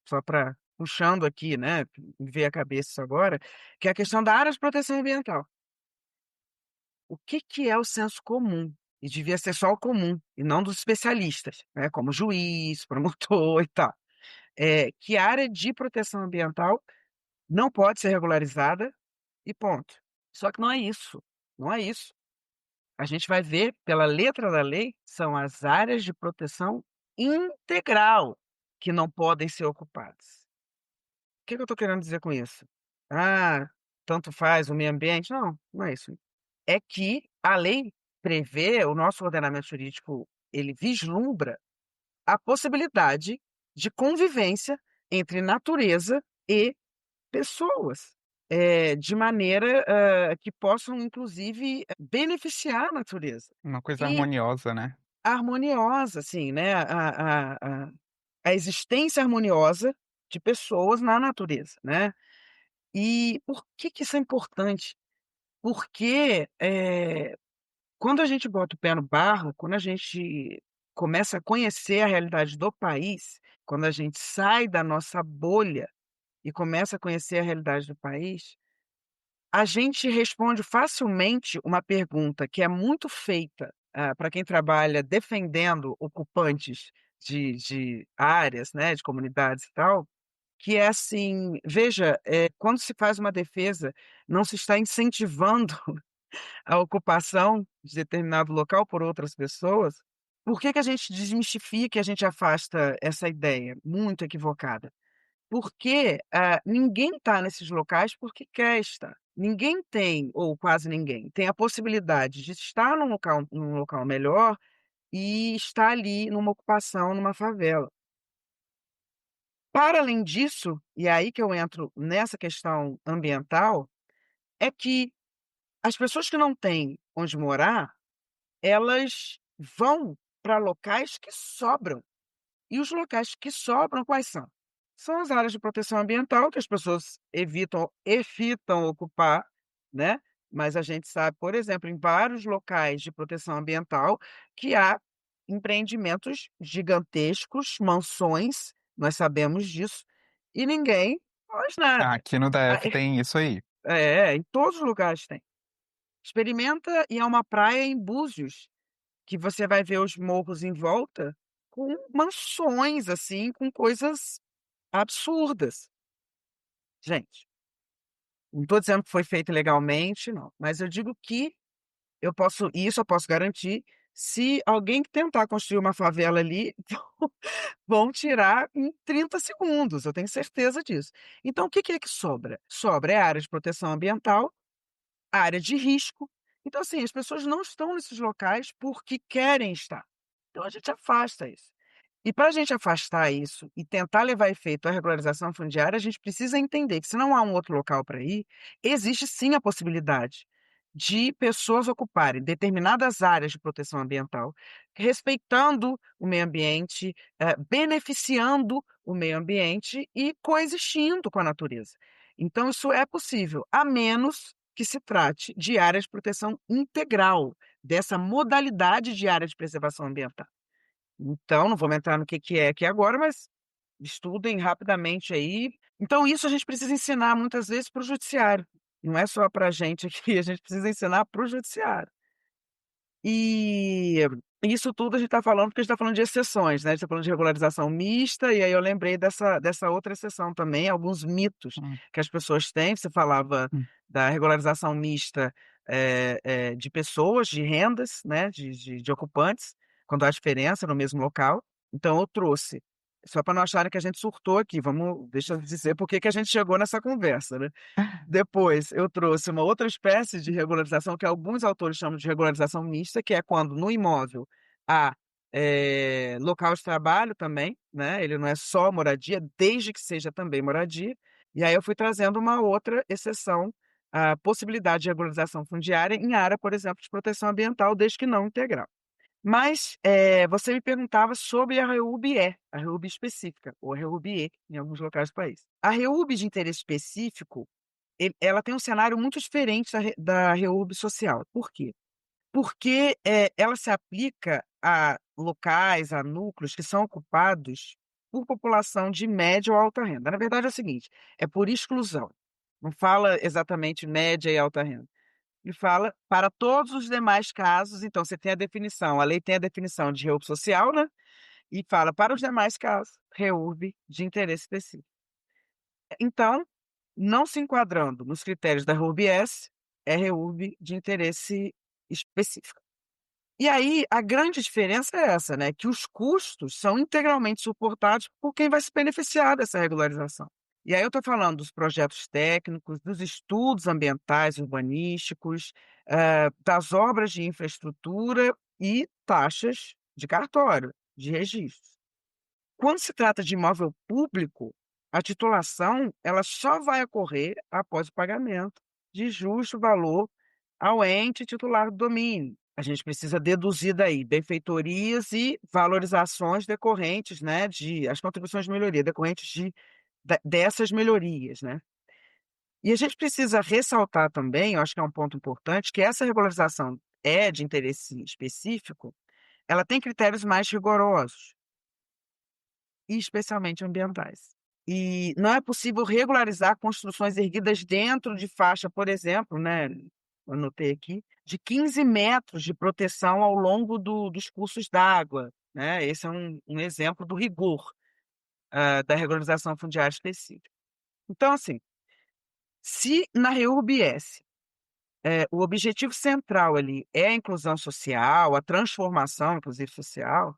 S2: só para puxando aqui, né, me veio à cabeça isso agora, que é a questão da área de proteção ambiental. O que que é o senso comum? E devia ser só o comum, e não dos especialistas, né, como juiz, promotor e tal. Que a área de proteção ambiental não pode ser regularizada e ponto. Só que não é isso, não é isso. A gente vai ver pela letra da lei, são as áreas de proteção integral que não podem ser ocupadas. O que que eu estou querendo dizer com isso? Ah, tanto faz o meio ambiente? Não, não é isso. É que a lei prevê, o nosso ordenamento jurídico, ele vislumbra a possibilidade de convivência entre natureza e pessoas, de maneira, que possam inclusive beneficiar a natureza
S1: Uma coisa
S2: e
S1: harmoniosa, né.
S2: harmoniosa, assim, né, a existência harmoniosa de pessoas na natureza, né. E por que que isso é importante? Porque, quando a gente bota o pé no barro, quando a gente começa a conhecer a realidade do país, quando a gente sai da nossa bolha e começa a conhecer a realidade do país, a gente responde facilmente uma pergunta que é muito feita, para quem trabalha defendendo ocupantes de áreas, né, de comunidades e tal, que é assim: veja, quando se faz uma defesa, não se está incentivando a ocupação de determinado local por outras pessoas, por que que a gente desmistifica e a gente afasta essa ideia muito equivocada? Porque, ninguém está nesses locais porque quer estar. Ninguém tem, ou quase ninguém, tem a possibilidade de estar num local melhor e estar ali numa ocupação, numa favela. Para além disso, e é aí que eu entro nessa questão ambiental, é que as pessoas que não têm onde morar, elas vão para locais que sobram. E os locais que sobram quais são? São as áreas de proteção ambiental que as pessoas evitam ocupar, né, mas a gente sabe, por exemplo, em vários locais de proteção ambiental, que há empreendimentos gigantescos, mansões, nós sabemos disso, e ninguém faz nada.
S1: Aqui no DF
S2: Aí
S1: tem isso aí.
S2: em todos os lugares tem. Experimenta ir a uma praia em Búzios, que você vai ver os morros em volta com mansões, assim, com coisas absurdas. Gente, não estou dizendo que foi feito ilegalmente, não, mas eu digo que isso eu posso garantir, se alguém que tentar construir uma favela ali, vão tirar em 30 segundos, eu tenho certeza disso. Então o que que é que sobra? Sobra é a área de proteção ambiental, área de risco. Então, assim, as pessoas não estão nesses locais porque querem estar. Então a gente afasta isso. E para a gente afastar isso e tentar levar a efeito a regularização fundiária, a gente precisa entender que se não há um outro local para ir, existe sim a possibilidade de pessoas ocuparem determinadas áreas de proteção ambiental, respeitando o meio ambiente, beneficiando o meio ambiente e coexistindo com a natureza. Então isso é possível, a menos que se trate de áreas de proteção integral, dessa modalidade de área de preservação ambiental. Então, não vamos entrar no que é aqui agora, mas estudem rapidamente aí. Então isso a gente precisa ensinar muitas vezes para o judiciário, não é só para a gente aqui, a gente precisa ensinar para o judiciário. E isso tudo a gente está falando porque a gente está falando de exceções, né, a gente está falando de regularização mista, e aí eu lembrei dessa outra exceção também, alguns mitos
S1: Hum,
S2: que as pessoas têm. Você falava
S1: hum.
S2: da regularização mista, de pessoas, de rendas, né, de ocupantes, quando há diferença no mesmo local. Então eu trouxe, só para não acharem que a gente surtou aqui, deixa eu dizer por que que a gente chegou nessa conversa, né. Depois eu trouxe uma outra espécie de regularização que alguns autores chamam de regularização mista, que é quando no imóvel há, local de trabalho também, né, ele não é só moradia, desde que seja também moradia. E aí eu fui trazendo uma outra exceção, a possibilidade de regularização fundiária em área, por exemplo, de proteção ambiental, desde que não integral. Mas, você me perguntava sobre a REUB-E, a REUB específica, ou a REUB-E em alguns locais do país. A REUB de interesse específico, ela tem um cenário muito diferente da REUB social. Por quê? Porque, ela se aplica a locais, a núcleos que são ocupados por população de média ou alta renda. Na verdade é o seguinte, é por exclusão, não fala exatamente média e alta renda. E fala para todos os demais casos. Então você tem a definição, a lei tem a definição de REUB social, né, e fala para os demais casos, REUB de interesse específico. Então, não se enquadrando nos critérios da RUB-S, é REUB de interesse específico. E aí, a grande diferença é essa, né, que os custos são integralmente suportados por quem vai se beneficiar dessa regularização. E aí eu estou falando dos projetos técnicos, dos estudos ambientais, urbanísticos, das obras de infraestrutura e taxas de cartório, de registro. Quando se trata de imóvel público, a titulação ela só vai ocorrer após o pagamento de justo valor ao ente titular do domínio. A gente precisa deduzir daí benfeitorias e valorizações decorrentes, né, de as contribuições de melhoria decorrentes dessas melhorias, né. E a gente precisa ressaltar também, eu acho que é um ponto importante, que essa regularização é de interesse específico, ela tem critérios mais rigorosos. E especialmente ambientais. E não é possível regularizar construções erguidas dentro de faixa, por exemplo, né, eu anotei aqui, de 15 metros de proteção ao longo dos cursos d'água, né, esse é um exemplo do rigor, da regularização fundiária específica. Então assim, se na REURB-S, o objetivo central ali é a inclusão social, a transformação inclusive social,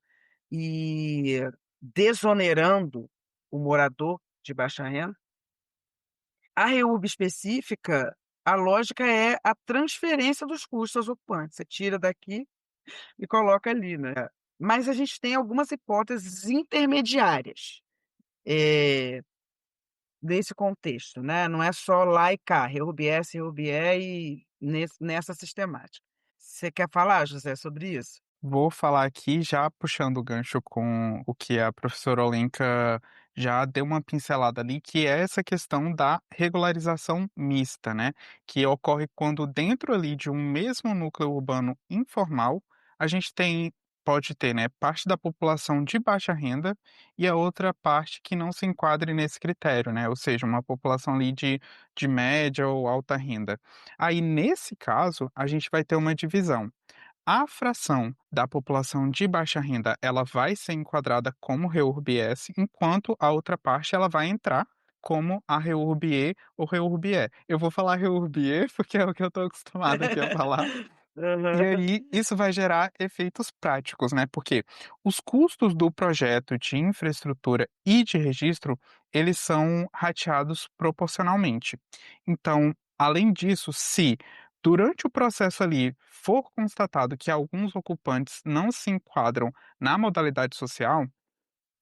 S2: e desonerando o morador de baixa renda. A REURB específica, a lógica é a transferência dos custos aos ocupantes, você tira daqui e coloca ali, né. Mas a gente tem algumas hipóteses intermediárias, eh, nesse contexto, né, não é só lá e cá, REURB-S, REURB-E e nessa sistemática. Você quer falar, José, sobre isso?
S1: Vou falar aqui já puxando o gancho com o que a professora Olenka já deu uma pincelada ali, que é essa questão da regularização mista, né, que ocorre quando dentro ali de um mesmo núcleo urbano informal, a gente pode ter, né, parte da população de baixa renda e a outra parte que não se enquadre nesse critério, né, ou seja, uma população ali de média ou alta renda. Aí, nesse caso, a gente vai ter uma divisão. A fração da população de baixa renda, ela vai ser enquadrada como REURB-S, enquanto a outra parte ela vai entrar como a REURB-E ou REURB-E. Eu vou falar REURB-E porque é o que eu estou acostumado aqui a falar. E
S2: Aham.
S1: aí, isso vai gerar efeitos práticos, né? Porque os custos do projeto de infraestrutura e de registro, eles são rateados proporcionalmente. Então, além disso, se durante o processo ali for constatado que alguns ocupantes não se enquadram na modalidade social,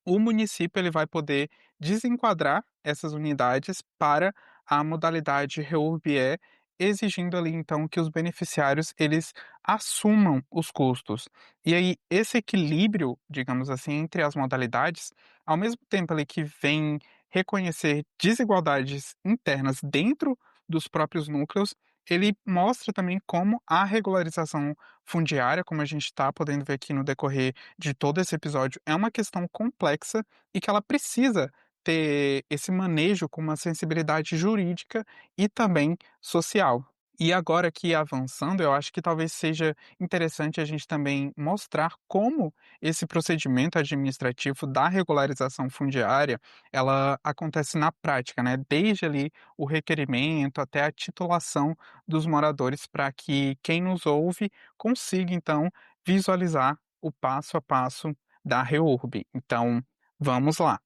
S1: o município ele vai poder desenquadrar essas unidades para a modalidade REURB-E exigindo ali então que os beneficiários eles assumam os custos. E aí esse equilíbrio, digamos assim, entre as modalidades, ao mesmo tempo ali que vem reconhecer desigualdades internas dentro dos próprios núcleos, ele mostra também como a regularização fundiária, como a gente está podendo ver aqui no decorrer de todo esse episódio, é uma questão complexa e que ela precisa ter esse manejo com uma sensibilidade jurídica e também social. E agora aqui avançando, eu acho que talvez seja interessante a gente também mostrar como esse procedimento administrativo da regularização fundiária, ela acontece na prática, né? Desde ali o requerimento até a titulação dos moradores para que quem nos ouve consiga então visualizar o passo a passo da REURB. Então, vamos lá.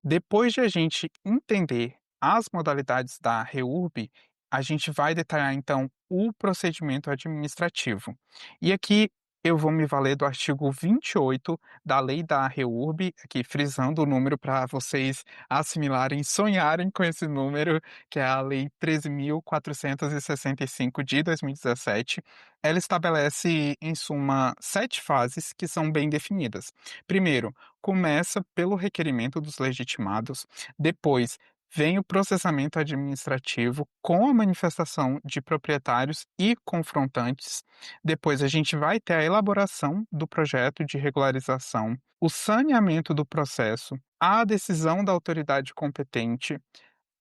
S1: Depois de a gente entender as modalidades da REURB, a gente vai detalhar então o procedimento administrativo. E aqui eu vou me valer do artigo 28 da lei da REURB, aqui frisando o número para vocês assimilarem, sonharem com esse número, que é a lei 13.465 de 2017. Ela estabelece, em suma, 7 fases que são bem definidas. Primeiro, começa pelo requerimento dos legitimados, depois vem o processamento administrativo com a manifestação de proprietários e confrontantes, depois a gente vai ter a elaboração do projeto de regularização, o saneamento do processo, a decisão da autoridade competente,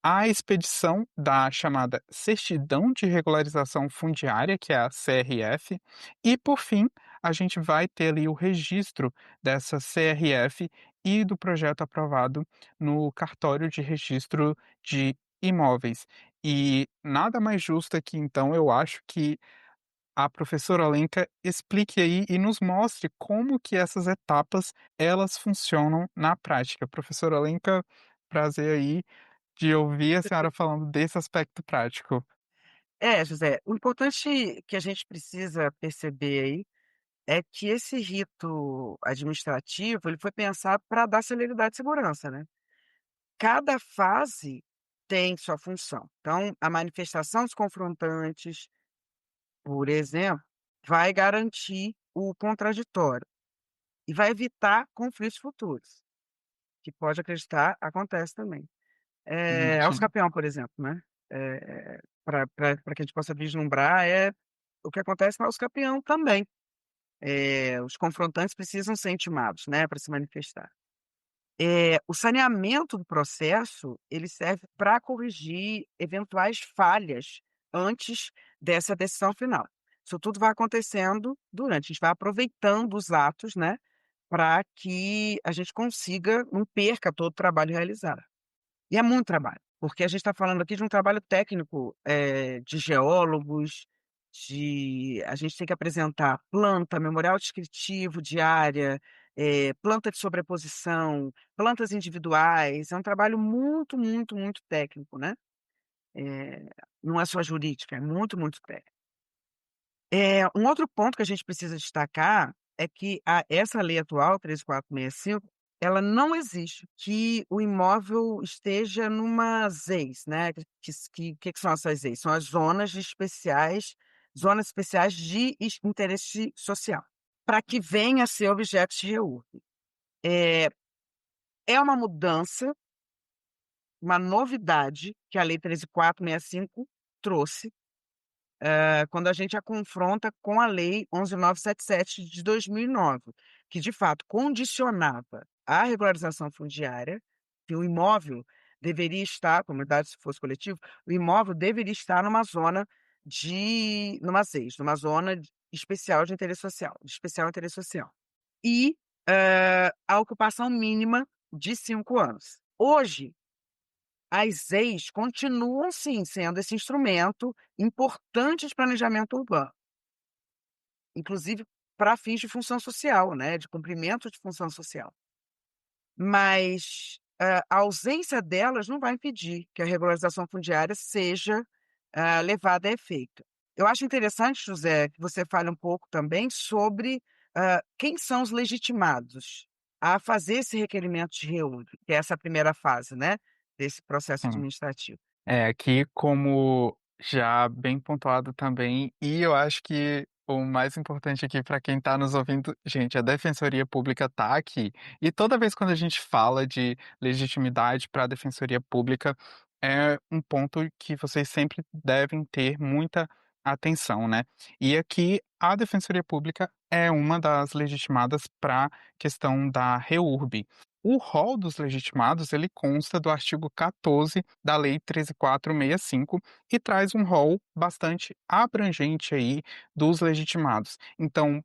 S1: a expedição da chamada Certidão de Regularização Fundiária, que é a CRF, e, por fim, a gente vai ter ali o registro dessa CRF e do projeto aprovado no cartório de registro de imóveis. E nada mais justo aqui, então, eu acho que a professora Lenka explique aí e nos mostre como que essas etapas elas funcionam na prática. Professora Lenka, prazer aí de ouvir a senhora falando desse aspecto prático.
S2: É, José, o importante que a gente precisa perceber aí é que esse rito administrativo, ele foi pensado para dar celeridade e segurança, né. Cada fase tem sua função. Então, a manifestação dos confrontantes, por exemplo, vai garantir o contraditório e vai evitar conflitos futuros, que pode acreditar, acontece também. Alço
S1: Imagino.
S2: campeão, por exemplo, né, para que a gente possa vislumbrar, o que acontece no alço campeão também. Os confrontantes precisam ser intimados, né, para se manifestar. O saneamento do processo, ele serve para corrigir eventuais falhas antes dessa decisão final. Isso tudo vai acontecendo durante, a gente vai aproveitando os atos, né, para que a gente consiga, não perca todo o trabalho realizado. E é muito trabalho, porque a gente está falando aqui de um trabalho técnico, de geólogos, a gente tem que apresentar planta, memorial descritivo de área, planta de sobreposição, plantas individuais, é um trabalho muito, muito, muito técnico, né. Eh, não é só jurídica, é muito, muito técnico. Um outro ponto que a gente precisa destacar é que essa lei atual, 3465, ela não exige que o imóvel esteja numa ZEIS, né, que são essas ZEIS? São as zonas especiais de interesse social, para que venha a ser objeto de REURB. É é uma mudança, uma novidade que a lei 13.465 trouxe, quando a gente a confronta com a lei 11.977 de 2009, que de fato condicionava a regularização fundiária, que o imóvel deveria estar, comunidade se fosse coletivo, o imóvel deveria estar numa ZEIS, numa zona especial de interesse social, de especial interesse social. E, a ocupação mínima de 5 anos. Hoje, as ZEIS continuam sim sendo esse instrumento importante de planejamento urbano, inclusive para fins de função social, né, de cumprimento de função social. Mas, a ausência delas não vai impedir que a regularização fundiária seja, levada a efeito. Eu acho interessante, José, que você fale um pouco também sobre quem são os legitimados a fazer esse requerimento de reúne, que é essa primeira fase, né, desse processo
S1: Sim.
S2: administrativo.
S1: É, aqui como já bem pontuado também, e eu acho que o mais importante aqui para quem está nos ouvindo, gente, a Defensoria Pública está aqui. E toda vez quando a gente fala de legitimidade para a Defensoria Pública, é um ponto que vocês sempre devem ter muita atenção, né? E aqui a Defensoria Pública é uma das legitimadas para a questão da REURB. O rol dos legitimados, ele consta do artigo 14 da Lei 13.465 e traz um rol bastante abrangente aí dos legitimados. Então,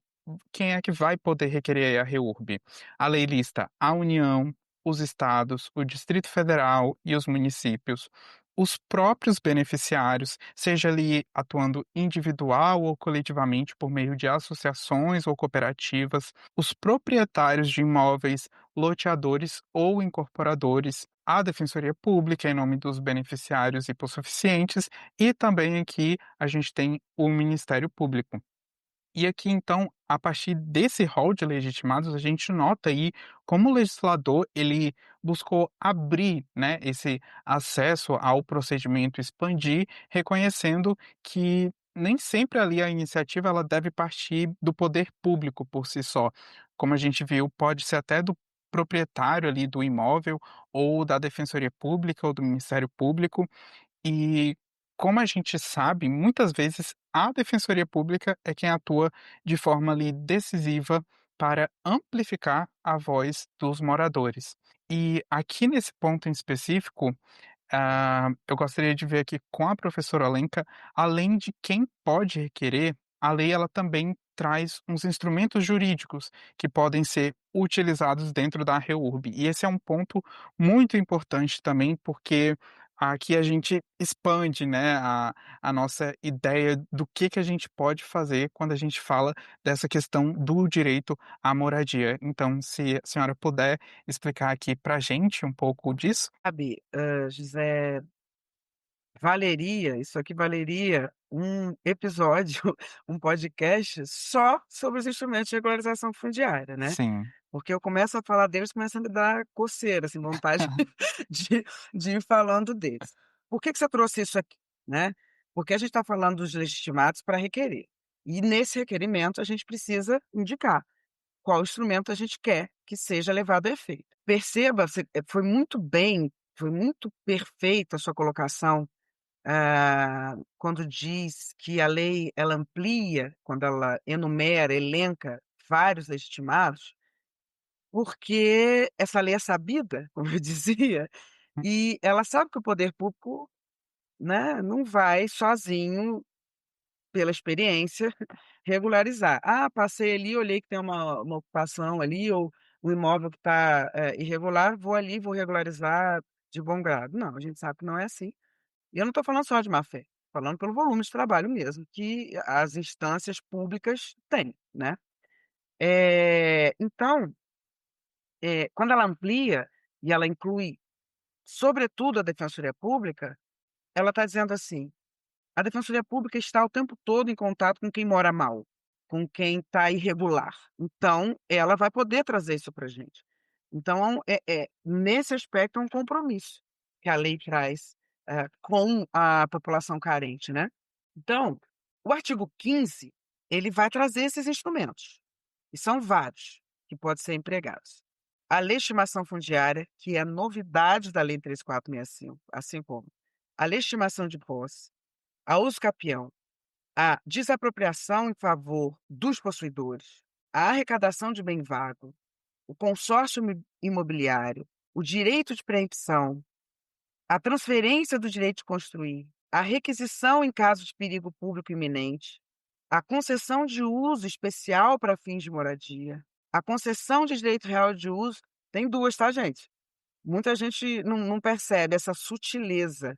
S1: quem é que vai poder requerer a REURB? A lei lista a União, os estados, o Distrito Federal e os municípios. Os próprios beneficiários, seja ali atuando individual ou coletivamente por meio de associações ou cooperativas, os proprietários de imóveis, loteadores ou incorporadores, a Defensoria Pública em nome dos beneficiários hipossuficientes e também aqui a gente tem o Ministério Público. E aqui então, a partir desse rol de legitimados, a gente nota aí como o legislador ele buscou abrir, né, esse acesso ao procedimento, expandir, reconhecendo que nem sempre ali a iniciativa ela deve partir do poder público por si só. Como a gente viu, pode ser até do proprietário ali do imóvel ou da Defensoria Pública ou do Ministério Público, e, como a gente sabe, muitas vezes a defensoria pública é quem atua de forma ali decisiva para amplificar a voz dos moradores. E aqui nesse ponto em específico, eu gostaria de ver aqui com a professora Alenka, além de quem pode requerer, a lei ela também traz uns instrumentos jurídicos que podem ser utilizados dentro da REURB. E esse é um ponto muito importante também, porque aqui a gente expande, né, a nossa ideia do que a gente pode fazer quando a gente fala dessa questão do direito à moradia. Então, se a senhora puder explicar aqui para a gente um pouco disso?
S2: Sabe, José, isso aqui valeria um episódio, um podcast só sobre os instrumentos de regularização fundiária, né.
S1: Sim.
S2: Porque eu começo a falar deles, começa a me dar coceira, assim, vontade de de ir falando deles. Por que que você trouxe isso aqui, né? Porque a gente está falando dos legitimados para requerer. E nesse requerimento a gente precisa indicar qual instrumento a gente quer que seja levado a efeito. Perceba, foi muito perfeita a sua colocação, quando diz que a lei ela amplia, quando ela enumera, elenca vários legitimados, porque essa lei é sabida, como eu dizia, e ela sabe que o poder público, né, não vai sozinho, pela experiência, regularizar. "Ah, passei ali, olhei que tem uma ocupação ali ou um imóvel que está, irregular, vou ali, vou regularizar de bom grado". Não, a gente sabe que não é assim. E eu não estou falando só de má-fé, falando pelo volume de trabalho mesmo que as instâncias públicas têm, né. Então, quando ela amplia e ela inclui, sobretudo, a defensoria pública, ela está dizendo assim: a defensoria pública está o tempo todo em contato com quem mora mal, com quem está irregular, então ela vai poder trazer isso para gente. Então nesse aspecto é um compromisso que a lei traz, com a população carente, né. Então, o artigo 15 ele vai trazer esses instrumentos, e são vários que podem ser empregados. A legitimação fundiária, que é a novidade da Lei 3465, assim como a legitimação de posse, a uso capião, a desapropriação em favor dos possuidores, a arrecadação de bem vago, o consórcio imobiliário, o direito de preempção, a transferência do direito de construir, a requisição em caso de perigo público iminente, a concessão de uso especial para fins de moradia, a concessão de direito real de uso, tem 2, tá, gente? Muita gente não percebe essa sutileza,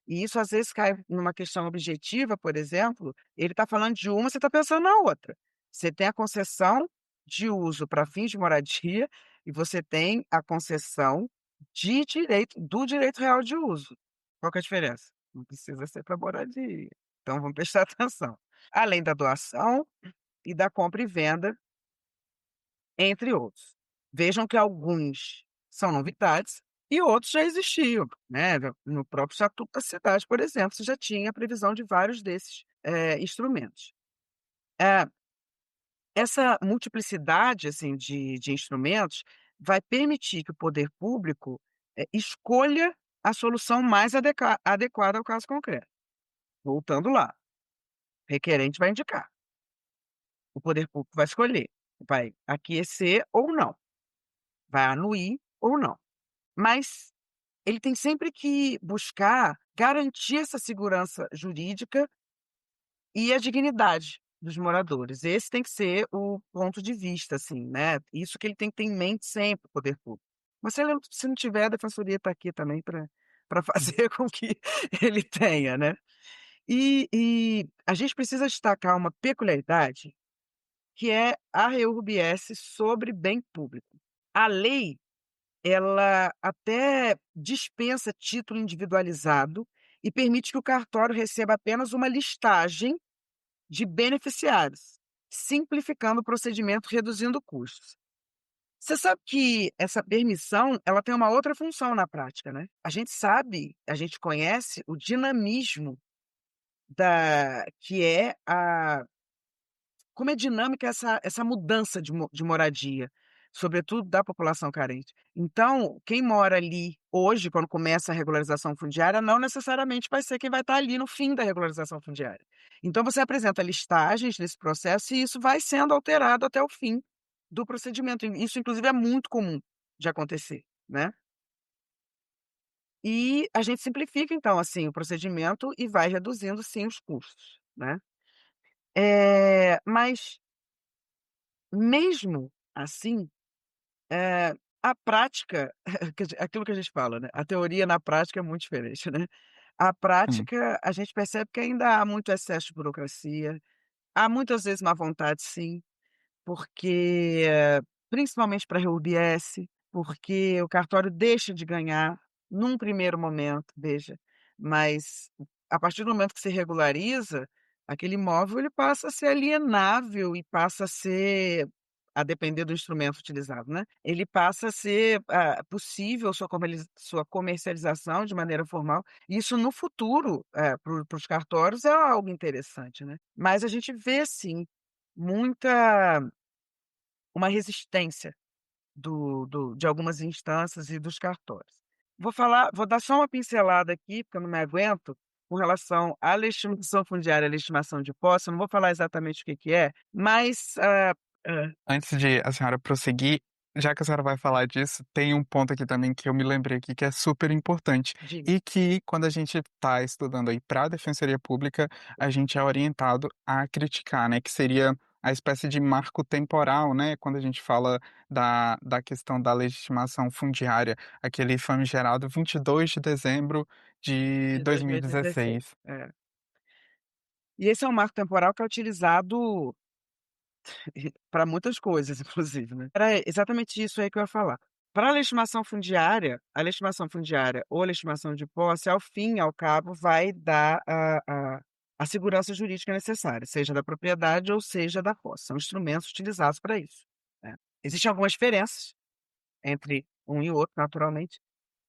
S2: e isso às vezes cai numa questão objetiva, por exemplo, ele está falando de uma, você está pensando na outra. Você tem a concessão de uso para fins de moradia e você tem a concessão de direito do direito real de uso. Qual que é a diferença? Não precisa ser para moradia, então vamos prestar atenção. Além da doação e da compra e venda entre outros. Vejam que alguns são novidades e outros já existiam, né, no próprio Estatuto da Cidade, por exemplo, você já tinha a previsão de vários desses, instrumentos. Eh, Essa multiplicidade, assim, de instrumentos vai permitir que o poder público, escolha a solução mais adequada ao caso concreto. Voltando lá, requerente vai indicar, o poder público vai escolher, vai aquiescer ou não, vai anuir ou não. Mas ele tem sempre que buscar garantir essa segurança jurídica e a dignidade dos moradores. Esse tem que ser o ponto de vista, assim, né, isso que ele tem que ter em mente sempre, o poder público. Mas se não tiver, a defensoria está aqui também para fazer com que ele tenha, né. E a gente precisa destacar uma peculiaridade, que é a Rei sobre bem público. A lei, ela até dispensa título individualizado e permite que o cartório receba apenas uma listagem de beneficiários, simplificando o procedimento, reduzindo custos. Você sabe que essa permissão, ela tem uma outra função na prática, né. A gente conhece o dinamismo da que é a como é dinâmica essa mudança de moradia, sobretudo da população carente. Então, quem mora ali hoje, quando começa a regularização fundiária, não necessariamente vai ser quem vai estar ali no fim da regularização fundiária. Então você apresenta listagens nesse processo e isso vai sendo alterado até o fim do procedimento. E isso inclusive é muito comum de acontecer, né. E a gente simplifica então, assim, o procedimento e vai reduzindo sim os custos, né. Mas mesmo assim, a prática, aquilo que a gente fala, né, a teoria na prática é muito diferente, né. A
S1: Sim.
S2: prática, a gente percebe que ainda há muito excesso de burocracia, há muitas vezes má vontade sim, porque, principalmente para RUBS, porque o cartório deixa de ganhar num primeiro momento, veja, mas a partir do momento que se regulariza, aquele imóvel ele passa a ser alienável e passa a ser, a depender do instrumento utilizado, né, ele passa a ser, possível sua comercialização de maneira formal. Isso no futuro, para os cartórios é algo interessante, né. Mas a gente vê sim, muita uma resistência de algumas instâncias e dos cartórios. Vou dar só uma pincelada aqui, porque eu não me aguento, com relação à legitimação fundiária, à legitimação de posse, eu não vou falar exatamente o que que é, mas, hã,
S1: Antes de a senhora prosseguir, já que a senhora vai falar disso, tem um ponto aqui também que eu me lembrei aqui que é super importante,
S2: diga.
S1: e que quando a gente está estudando aí para a defensoria pública, a gente é orientado a criticar, né, que seria a espécie de marco temporal, né, quando a gente fala da questão da legitimação fundiária, aquele famigerado 22 de dezembro de
S2: De 2016.
S1: 2016.
S2: É. E esse é um marco temporal que é utilizado para muitas coisas, inclusive, né. Era exatamente isso aí que eu ia falar. Para a legitimação fundiária, ou a legitimação de posse, ao fim e ao cabo, vai dar a segurança jurídica necessária, seja da propriedade ou seja da posse. São instrumentos utilizados para isso, né. Existem algumas diferenças entre um e o outro, naturalmente,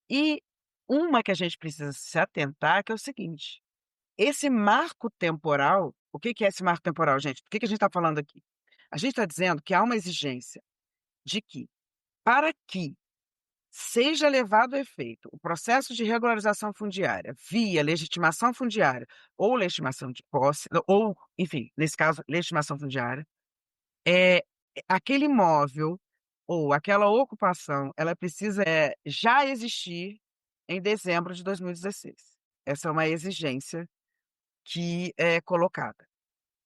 S2: e uma que a gente precisa se atentar, que é o seguinte: esse marco temporal, o que que é esse marco temporal, gente? Do que a gente está falando aqui? A gente está dizendo que há uma exigência de que, para que seja levado a efeito o processo de regularização fundiária via legitimação fundiária ou legitimação de posse, ou, enfim, nesse caso, legitimação fundiária, é aquele imóvel ou aquela ocupação, ela precisa, já existir em dezembro de 2016. Essa é uma exigência que é colocada.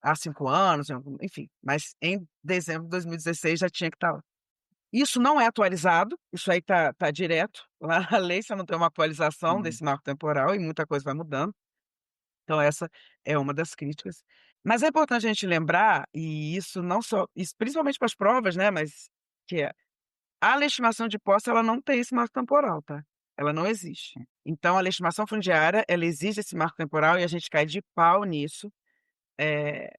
S2: Há 5 anos, enfim, mas em dezembro de 2016 já tinha que estar lá. Isso não é atualizado, isso aí tá direto lá na lei, você não tem uma atualização
S1: Hum.
S2: desse marco temporal e muita coisa vai mudando, então essa é uma das críticas. Mas é importante a gente lembrar, e isso não só isso principalmente para as provas, né, mas que é a legitimação de posse, ela não tem esse marco temporal, tá, ela não existe. Então a legitimação fundiária, ela exige esse marco temporal e a gente cai de pau nisso, eh,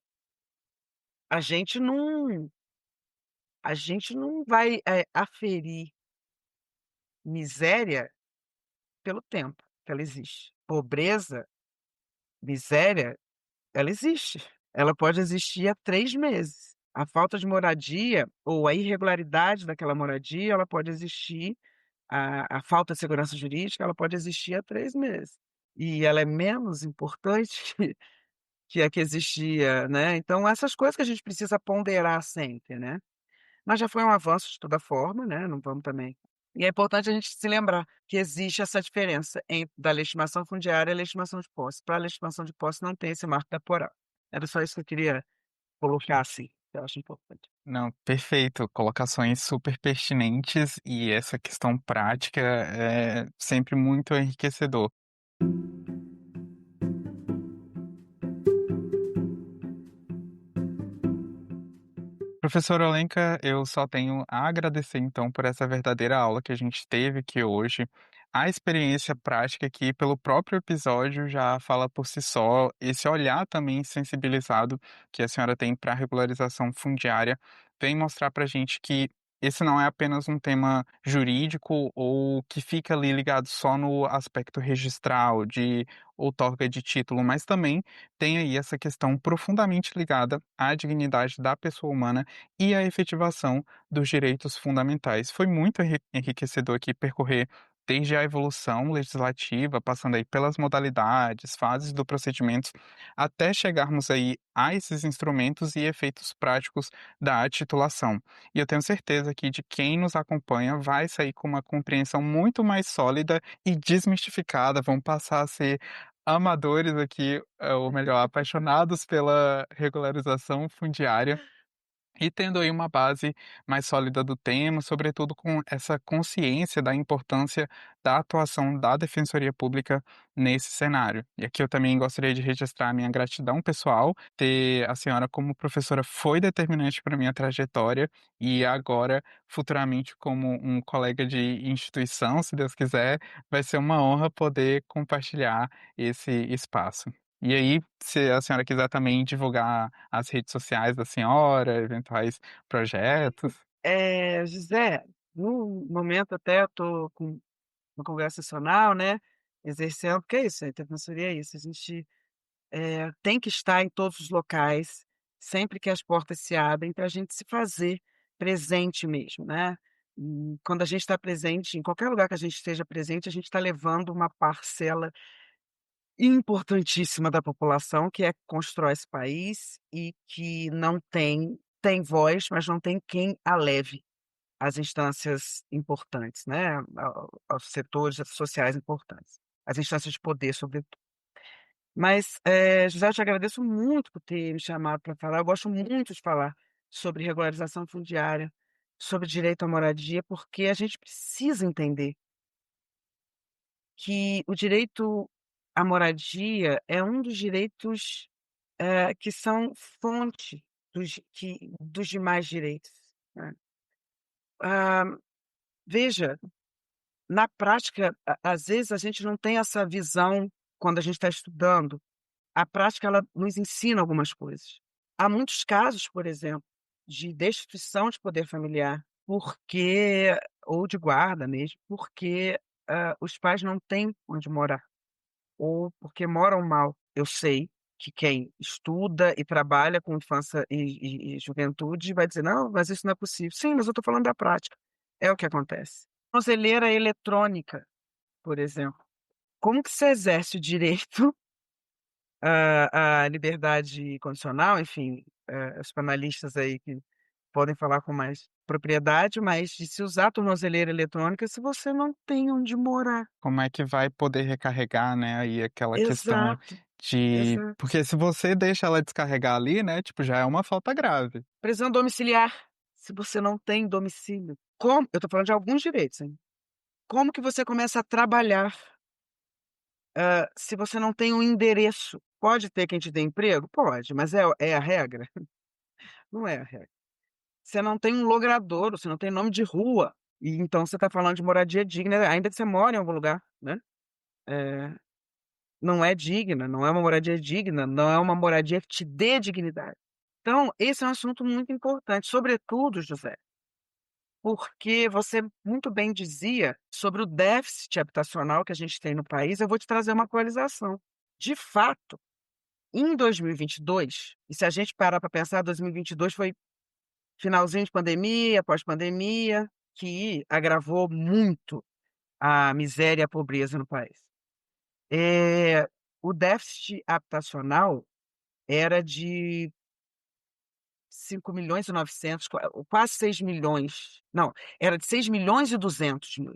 S2: a gente não A gente não vai, aferir miséria pelo tempo que ela existe. Pobreza, miséria, ela existe. Ela pode existir há 3 meses. A falta de moradia ou a irregularidade daquela moradia, ela pode existir, a falta de segurança jurídica, ela pode existir há 3 meses. E ela é menos importante que a que existia, né. Então essas coisas que a gente precisa ponderar sempre, né. Mas já foi um avanço de toda forma, né, não vamos também e é importante a gente se lembrar que existe essa diferença da legitimação fundiária e a legitimação de posse. Para a legitimação de posse não tem esse marco temporal. Era só isso que eu queria colocar, assim, que eu acho importante.
S1: Não, perfeito. Colocações super pertinentes e essa questão prática é sempre muito enriquecedor. Professora Olenka, eu só tenho a agradecer então por essa verdadeira aula que a gente teve aqui hoje. A experiência prática aqui, pelo próprio episódio, já fala por si só. Esse olhar também sensibilizado que a senhora tem para a regularização fundiária vem mostrar para a gente que esse não é apenas um tema jurídico ou que fica ali ligado só no aspecto registral, de outorga de título, mas também tem aí essa questão profundamente ligada à dignidade da pessoa humana e a efetivação dos direitos fundamentais. Foi muito enriquecedor aqui percorrer desde a evolução legislativa, passando aí pelas modalidades, fases do procedimento, até chegarmos aí a esses instrumentos e efeitos práticos da titulação. E eu tenho certeza que de quem nos acompanha vai sair com uma compreensão muito mais sólida e desmistificada, vão passar a ser amadores aqui, ou melhor, apaixonados pela regularização fundiária e tendo aí uma base mais sólida do tema, sobretudo com essa consciência da importância da atuação da Defensoria Pública nesse cenário. E aqui eu também gostaria de registrar a minha gratidão pessoal, ter a senhora como professora foi determinante para a minha trajetória e agora, futuramente, como um colega de instituição, se Deus quiser, vai ser uma honra poder compartilhar esse espaço. E aí, se a senhora quiser também divulgar as redes sociais da senhora, eventuais projetos.
S2: José, no momento até eu tô com uma congresso nacional, né, exercendo porque é isso, a defensoria é isso, a gente tem que estar em todos os locais, sempre que as portas se abrem, para a gente se fazer presente mesmo, né. E quando a gente está presente, em qualquer lugar que a gente esteja presente, a gente está levando uma parcela importantíssima da população, que é que constrói esse país e que não tem voz, mas não tem quem a leve às instâncias importantes, né, aos setores sociais importantes, às instâncias de poder, sobretudo. Mas, José, eu te agradeço muito por ter me chamado para falar. Eu gosto muito de falar sobre regularização fundiária, sobre direito à moradia, porque a gente precisa entender que o direito à moradia é um dos direitos, que são fonte dos demais direitos, né. Ah, veja, na prática, às vezes a gente não tem essa visão quando a gente está estudando. A prática ela nos ensina algumas coisas. Há muitos casos, por exemplo, de destituição de poder familiar, porque ou de guarda mesmo, porque, os pais não têm onde morar, ou porque moram mal. Eu sei que quem estuda e trabalha com infância e juventude vai dizer: "Não, mas isso não é possível". Sim, mas eu estou falando da prática. É o que acontece. Tornozeleira eletrônica, por exemplo. Como que você exerce o direito a liberdade condicional, enfim, os penalistas aí que podem falar com mais propriedade, mas de se usar a tornozeleira eletrônica se você não tem onde morar.
S1: Como é que vai poder recarregar, né, aí aquela questão
S2: Exato,
S1: de
S2: exato.
S1: porque se você deixa ela descarregar ali, né, tipo, já é uma falta grave.
S2: Prisão domiciliar, se você não tem domicílio. Como eu estou falando de alguns direitos, hein. Como que você começa a trabalhar, se você não tem um endereço? Pode ter quem te dê emprego? Pode, mas é a regra? Não é a regra. Você não tem um logradouro, você não tem nome de rua, e então você está falando de moradia digna, ainda que você mora em algum lugar, né. Eh, não é digna, não é uma moradia digna, não é uma moradia que te dê dignidade. Então, esse é um assunto muito importante, sobretudo, José, porque você muito bem dizia sobre o déficit habitacional que a gente tem no país, eu vou te trazer uma atualização. De fato, em 2022, e se a gente parar para pensar, 2022 foi finalzinho de pandemia, pós-pandemia, que agravou muito a miséria e a pobreza no país. Eh, o déficit habitacional era de 5.900.000, quase 6.000.000, não, era de 6.200.000.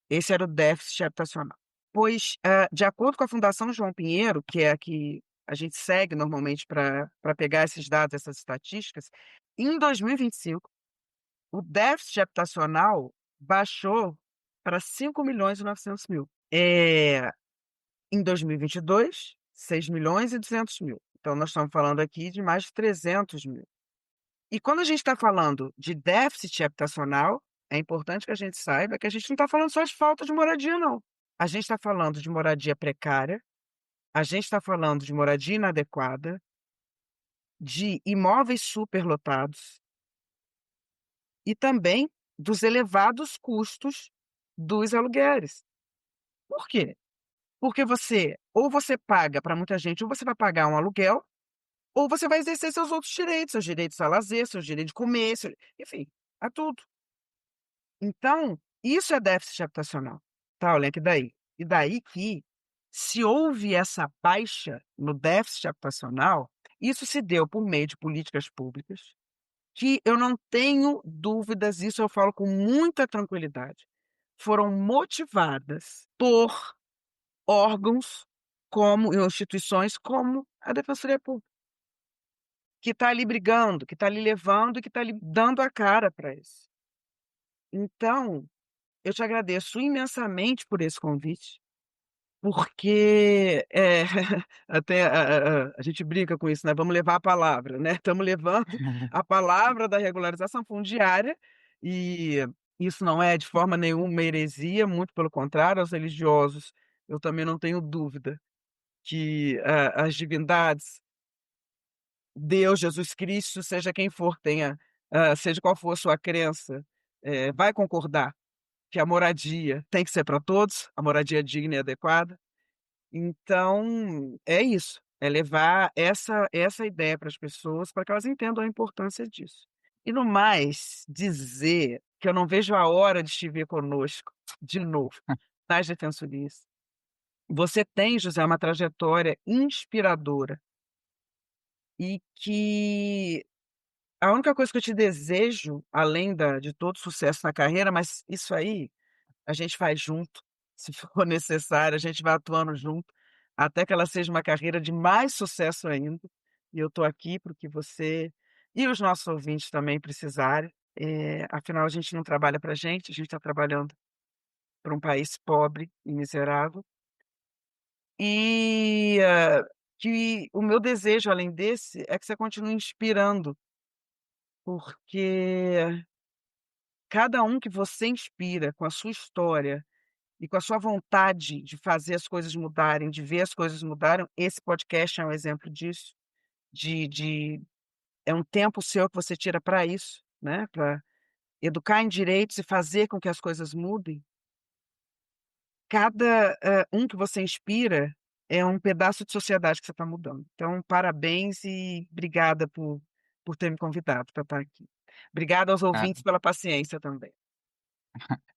S2: Esse era o déficit habitacional. Pois, de acordo com a Fundação João Pinheiro, que é a que a gente segue normalmente para pegar esses dados, essas estatísticas, em 2025, o déficit habitacional baixou para 5.900.000. Em 2022, 6.200.000. Então nós estamos falando aqui de mais de 300.000. E quando a gente está falando de déficit habitacional, é importante que a gente saiba que a gente não está falando só de falta de moradia, não. A gente está falando de moradia precária, a gente está falando de moradia inadequada, de imóveis superlotados e também dos elevados custos dos aluguéis. Por quê? Porque você paga para muita gente, ou você vai pagar um aluguel, ou você vai exercer seus direitos a lazer, seus direitos de comer, enfim, a tudo. Então, isso é déficit habitacional, tá, olha que daí. E daí que, se houve essa baixa no déficit habitacional, isso se deu por meio de políticas públicas, que eu não tenho dúvidas, isso eu falo com muita tranquilidade, foram motivadas por órgãos como e instituições como a Defensoria Pública, que está ali brigando, que está ali levando e que está ali dando a cara para isso. Então, eu te agradeço imensamente por esse convite, porque, até a gente brinca com isso, né, vamos levar a palavra, né, estamos levando a palavra da regularização fundiária, e isso não é de forma nenhuma uma heresia, muito pelo contrário, aos religiosos, eu também não tenho dúvida que, as divindades, Deus, Jesus Cristo, seja quem for, seja qual for a sua crença, vai concordar que a moradia tem que ser para todos, a moradia digna e adequada. Então, é isso, é levar essa ideia para as pessoas, para que elas entendam a importância disso. E no mais, dizer que eu não vejo a hora de te ver conosco, de novo, nas defensorias. Você tem, José, uma trajetória inspiradora e que a única coisa que eu te desejo, além de todo sucesso na carreira, mas isso aí a gente faz junto, se for necessário, a gente vai atuando junto, até que ela seja uma carreira de mais sucesso ainda. E eu estou aqui para o que você e os nossos ouvintes também precisarem. Afinal, a gente não trabalha para a gente está trabalhando para um país pobre e miserável. E que o meu desejo, além desse, é que você continue inspirando, porque cada um que você inspira com a sua história e com a sua vontade de fazer as coisas mudarem, de ver as coisas mudarem, esse podcast é um exemplo disso, de é um tempo seu que você tira para isso, né, para educar em direitos e fazer com que as coisas mudem. Cada, um que você inspira é um pedaço de sociedade que você está mudando. Então, parabéns e obrigada por ter me convidado para estar aqui. Obrigada aos
S1: Ah,
S2: ouvintes pela paciência também.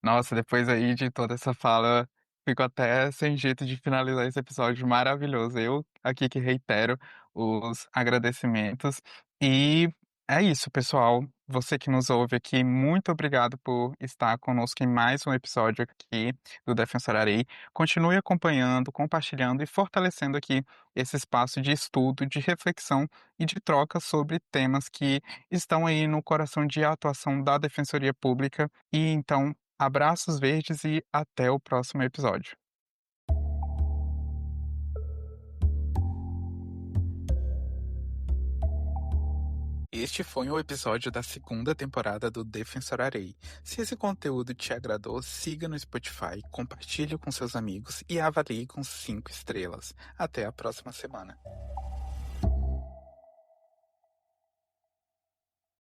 S1: nossa, depois aí de toda essa fala, fico até sem jeito de finalizar esse episódio maravilhoso. Eu aqui que reitero os agradecimentos. E é isso, pessoal. Você que nos ouve aqui, muito obrigado por estar conosco em mais um episódio aqui do Defensorarei. Continue acompanhando, compartilhando e fortalecendo aqui esse espaço de estudo, de reflexão e de troca sobre temas que estão aí no coração de atuação da Defensoria Pública. E então, abraços verdes e até o próximo episódio. Este foi o episódio da segunda temporada do Defensorarei. Se esse conteúdo te agradou, siga no Spotify, compartilhe com seus amigos e avalie com 5 estrelas. Até a próxima semana.